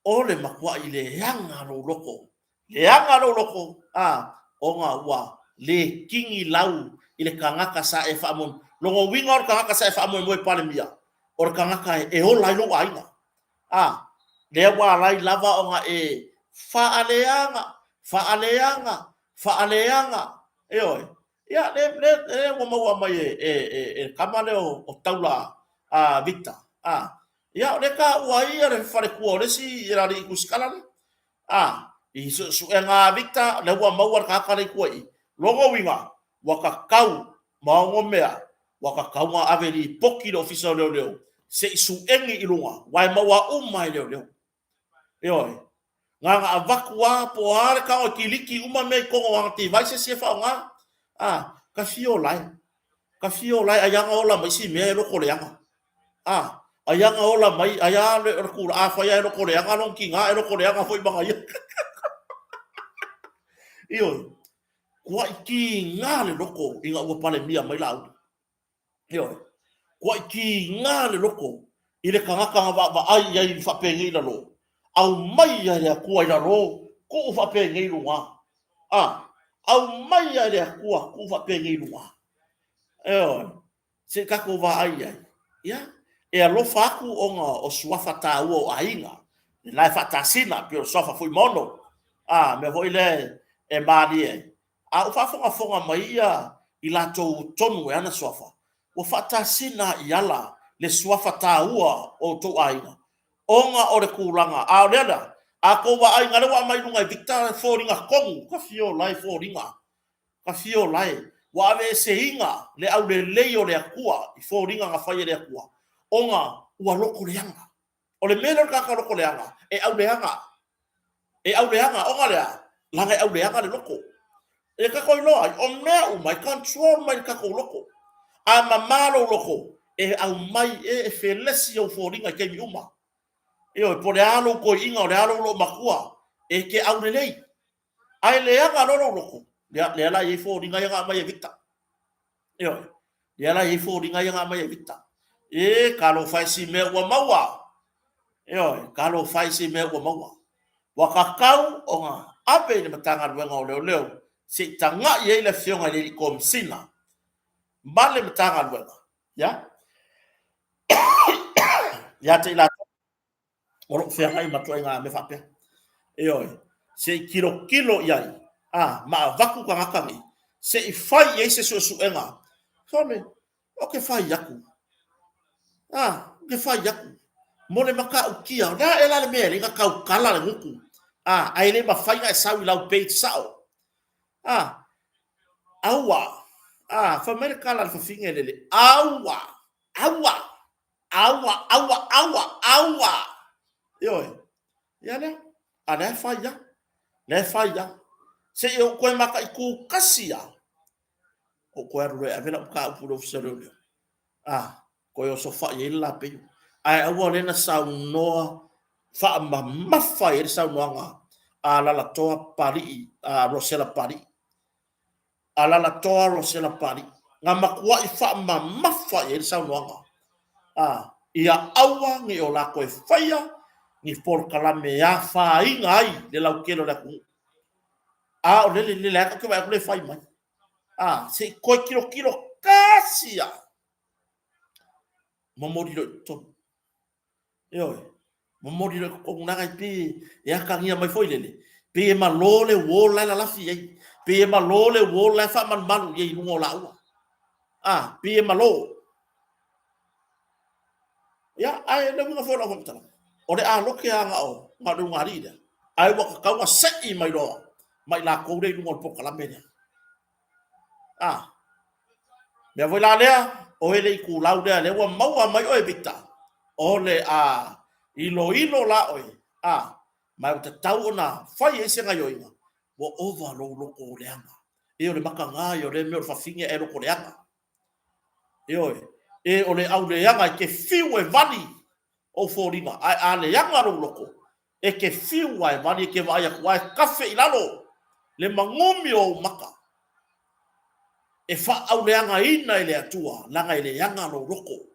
o le makua i le heanga ro loko. Le heanga ro loko, o ngā ua, le kingi lau i le kangaka sa e whaamon. Longo winga o le kangaka sa e whaamon moe pale mia. O le kangaka e ho lai lo aina. Lea wa lai lava o ngā whaaleanga. Ia le wa maua mai kamale o taula Victor. Ia le ka ua ia le fare kua le si ira le ikuskala le. I su nga Victor le wa maua ka ka le kua i. Longo winga wa ka kau maongo mea wa ka kau nga averi poki le ofisa leo. Se isu engi ilunga wa maua umai leo. Nga avakua po hare ka o kiliki uma me kongo wang ti vai se sefa nga. Ka fio lai ayanga ola mai si me lo koleanga. Ayanga ola mai aya le ku a fa ya lo koleanga long kinga lo koleanga foi banga ia. Kwa ki nga le loko inga ua pale mia mai lau. Io. Ko ki ngā le loko. I le kangaka wa ai ai whapenge i lo. Au mai ai le kua i lo. Ko u whapenge i lunga. Au mai ai le kua ku whapenge i lunga. Io. Se kako wa ai ai. Ia. E alo faku o ngā o suafa tā ua o ainga. Nai whatasina pio sofa fui mono. Me hoi le e maari e. A u whafonga mai ia i la tō tonu e ana sofa. O whatasina i ala le suafa tā ua o tō ainga. Onga o le kūranga. A o leana. A ko wa ainga lewa mai lunga i Victoria fōringa kongu. Ka fio lai fōringa. Ka fio lai. Wa ave se inga le au le leo le akua. I fōringa nga whaia le akua. Onga ua loko leanga. O le mele kaka loko leanga. E au leanga. E au leanga. Onga lea. Langa e au leanga le loko. E kako iloa. O mea umai. Control mai kako loko. A mamalo loko. E au mai e felesi au fōringa ke mi uma. E o po le alo ko inga o le alo lo makua. E ke au le lei. Ai leanga loro loko. Le ala e fōringa yanga mai e vita. E o. Le ala e fōringa yanga mai e vita. E kalo fai si mea ua maua. E oi, kalo fai si mea ua maua. Wakakau o ngā ape ni matanga ruenga o leo leo. Se tanga i eile fionga i ko msina. Male matanga ruenga. Ya? Ya te ila. Oro fionga i matua i ngā me whapea. E oi, se kilo iai. Ma vaku ka ngakangi. Se i fai i eise suenga. Fone, o ke fai yaku. Ke fai yaku. Mole maka ukia. Na ela le mea, inga kau kala le nguku. Ai le mawhai ngai sau i lau peit sao. Aua. Whamere kala le whawhinga lele. Aua. Ioi. Ia lea. Le fai ya. Le fai ya. Se i o koe maka i ku kasia. O koe arure, a vena uka upuro fisareo leo. Koe o sofa i la peyo. Ai aua lena sau noa wha mawhai e sau noanga a lala toa pari a Rosella pari. A lala toa Rosella pari. Ngā makua i wha mawhai e sau noanga. Ia aua ngi o la koe whaia ni porkalame a whainga ai le lau kero le kungu. O lele aka ke wai kule whai mai. Se koe kiro kasia. Mamori lo tonu. Oi, mamori le ko ngai pe e akangia mai foi lele. Pe malole wo la lafi ai. Pe malole wo la fa man manu ye lungo la ua. Pe malo. Ya, ai le mga fora ko tala. O le aloke anga o, ma do ngari de. Ai wa ka wa sei mai do. Mai la ko de lungo po kala mena. Me voi la lea, o ele ku laude le wa maua mai o e bita. Ole ilo la oi. Mai te tau ona fai e senga yoinga. Wo ova lo loko leanga. E ole maka ngā i ole me o whawhinga e loko leanga. E oi. E ole au leanga ke fiu e vali o fōringa. Ai a leanga lo loko. E ke fiu ai vali ke vai aku ai kafe i lalo. Le mangomi o maka. E wha au leanga ina i le atua. Langa i leanga lo loko.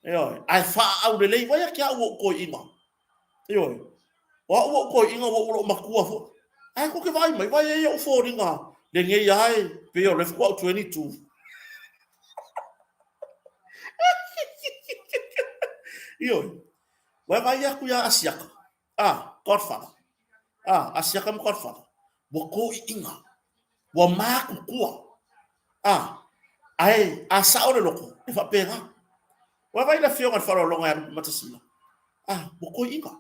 Oi, ai fa au le lei vai kia o ko inga. Oi. Wa o ko inga wo makua fo. Ai ko ke vai mai vai e o fōringa. Le nge ai pe o le 22. Oi. Wa vai aku ya asiaka. Godfather. Asiaka mo godfather. Wo ko inga. Wa maku kua. Ai asa o le loko. E fa pega. Wa vai la fionga faro longa ya matasila. Boko inga.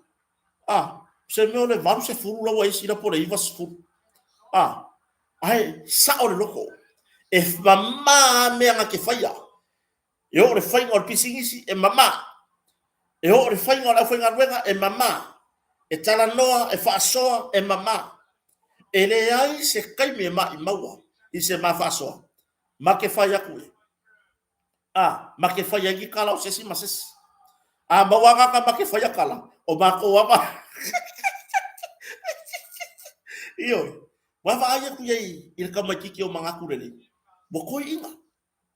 Se me ole varu se furu la wa isira por aí vas furu. Ai sa o loko. E mama me anga ke faia. E o re fai ngor pisingisi e mama. E o re fai ngor afoi ngarwenga e mama. E tala noa e fa soa e mama. E le ai se kai me ma i maua. I se ma fa soa. Ma ke faia kue. Ma ke fai ngi kala o sesi mases. Mawanga ka ma ke fai kala. O ma ko wa. Iyo. Wa va ya ku ye il ka ma kiki o manga ku rele. Boko inga.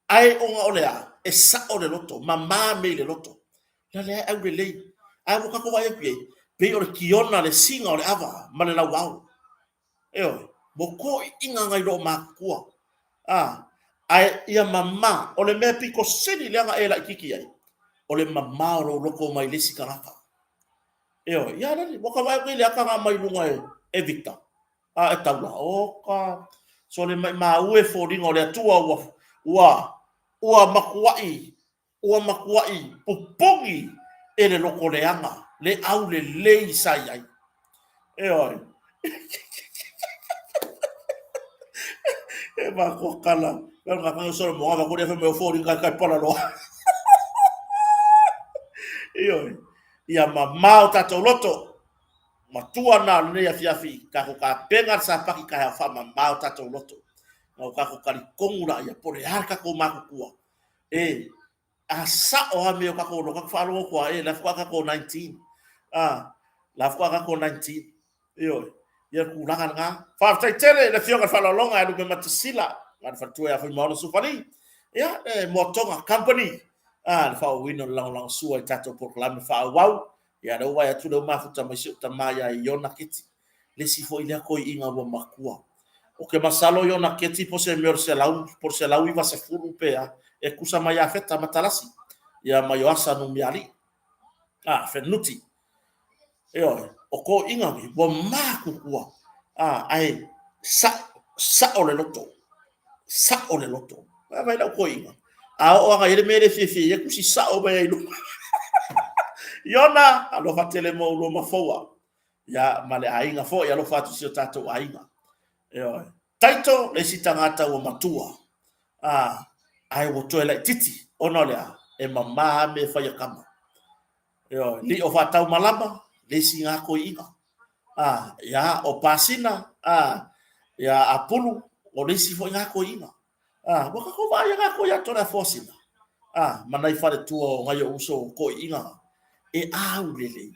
ai onga olea e sa ole loto mama me le loto la le au le lei ai mo kako vai pe o kiona le singa ole ava ma le lau au eo mo ko inga ngai lo makua ai ia mama ole me piko seni le anga e la kiki ai ole mama o loko mai le sikaraka eo ia le mo ka vai le aka mai lunga e Victor e taula oka so le mai ma ue foringa ole atua ua makuai pupungi e le loko leanga le au le lei sai ai oi e ma ko kala pero nga so mo ava ko le me foringa ka pala lo oi ia mama o tato loto matua na le ia fiafi ka ko ka penga sa paki ka fa mama o tato loto o ka ko kali kongura ia pore harka ko makua asa o me o ka ko no ka fa lo ko la fa ka ko 19 la fa ka ko 19 io ia ku langa nga fa tai tele le fio ka fa lo longa lu me matsila nga fa tu ya fa mo su fali ia mo tonga company fa wino lang su tato proclam fa wow ia do wa tu do ma futa mai su ta maya yona kiti le si fo ile ko inga wa makua o ke masalo yona kiti po se mer se lau por se lau iva se furu pea e kusa mai afeta matalasi ia mai asa no miali fenuti o ko inga mi bo maku kua ai sa ole loto vai la ko inga o nga ele mere fifi e kusi sa o mai lu yona alo fatele mo lo mafoa ya male ainga fo ya lo fatu si tato ainga taito le sitangata o matua ai wo toela titi onolea e mama me fa ya kama li o fatau malama le singa ko inga ya o pasina ya apulu o le si fo nga ko inga wa ka ko va ya ko ya tora fosina manai fale tuo ngai uso ko inga e au lele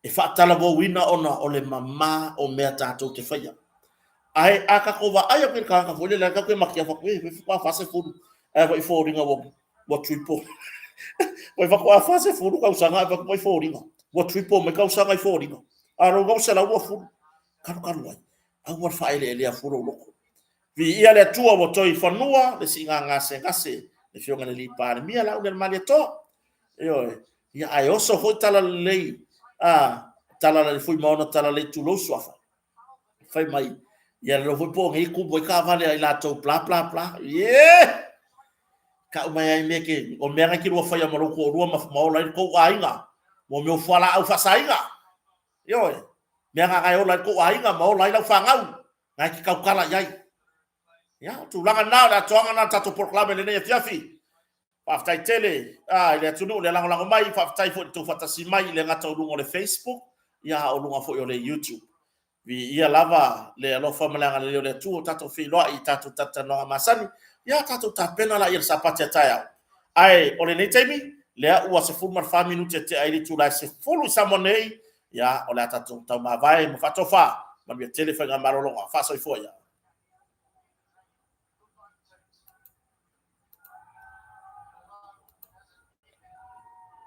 e fatala bo wina ona ole mama o mea tato te faya ai aka ko va ai ka ka fole la ka ko makia fa ko fa se fu vai fo ringa bo tripo vai fa ko fa se fu ka usanga va ko fo ringa bo tripo me ka usanga fo ringa aro go se la wo fu ka ai au wa fa ele a fu lo vi ia le tua bo toi fanua le singa ngase le fionga le lipa le mia la u le mali to ia ai oso ho tala lei tala le fui maona tala le tu lo swafa fai mai ia lo foi po ngi ku boy ka vale ai la to bla bla bla ka mai ai meke o me nga ki ro fai amaro ko ro ma la ko ainga mo me fala au fa sainga me nga ai o la ko ainga mo la la fa ngau ngai ki ka kala yai tu langa na la tonga na tato proclame le ne fiafi Faftai tele, ile tunu le lango mai faftai fo tu fatasi mai le ngata lungo le Facebook, ia o lunga fo le YouTube. Vi ia lava le alo famala ngale le tu tato fi lo i tato tata no masani, ia tato tapena la il sapati taya. Ai o le netemi, le ua se fulmar fa minute te ai tu la se fulu samonei, ia o le tato tau ma vai mo fatofa, ma bi telefona marolo fa so foi.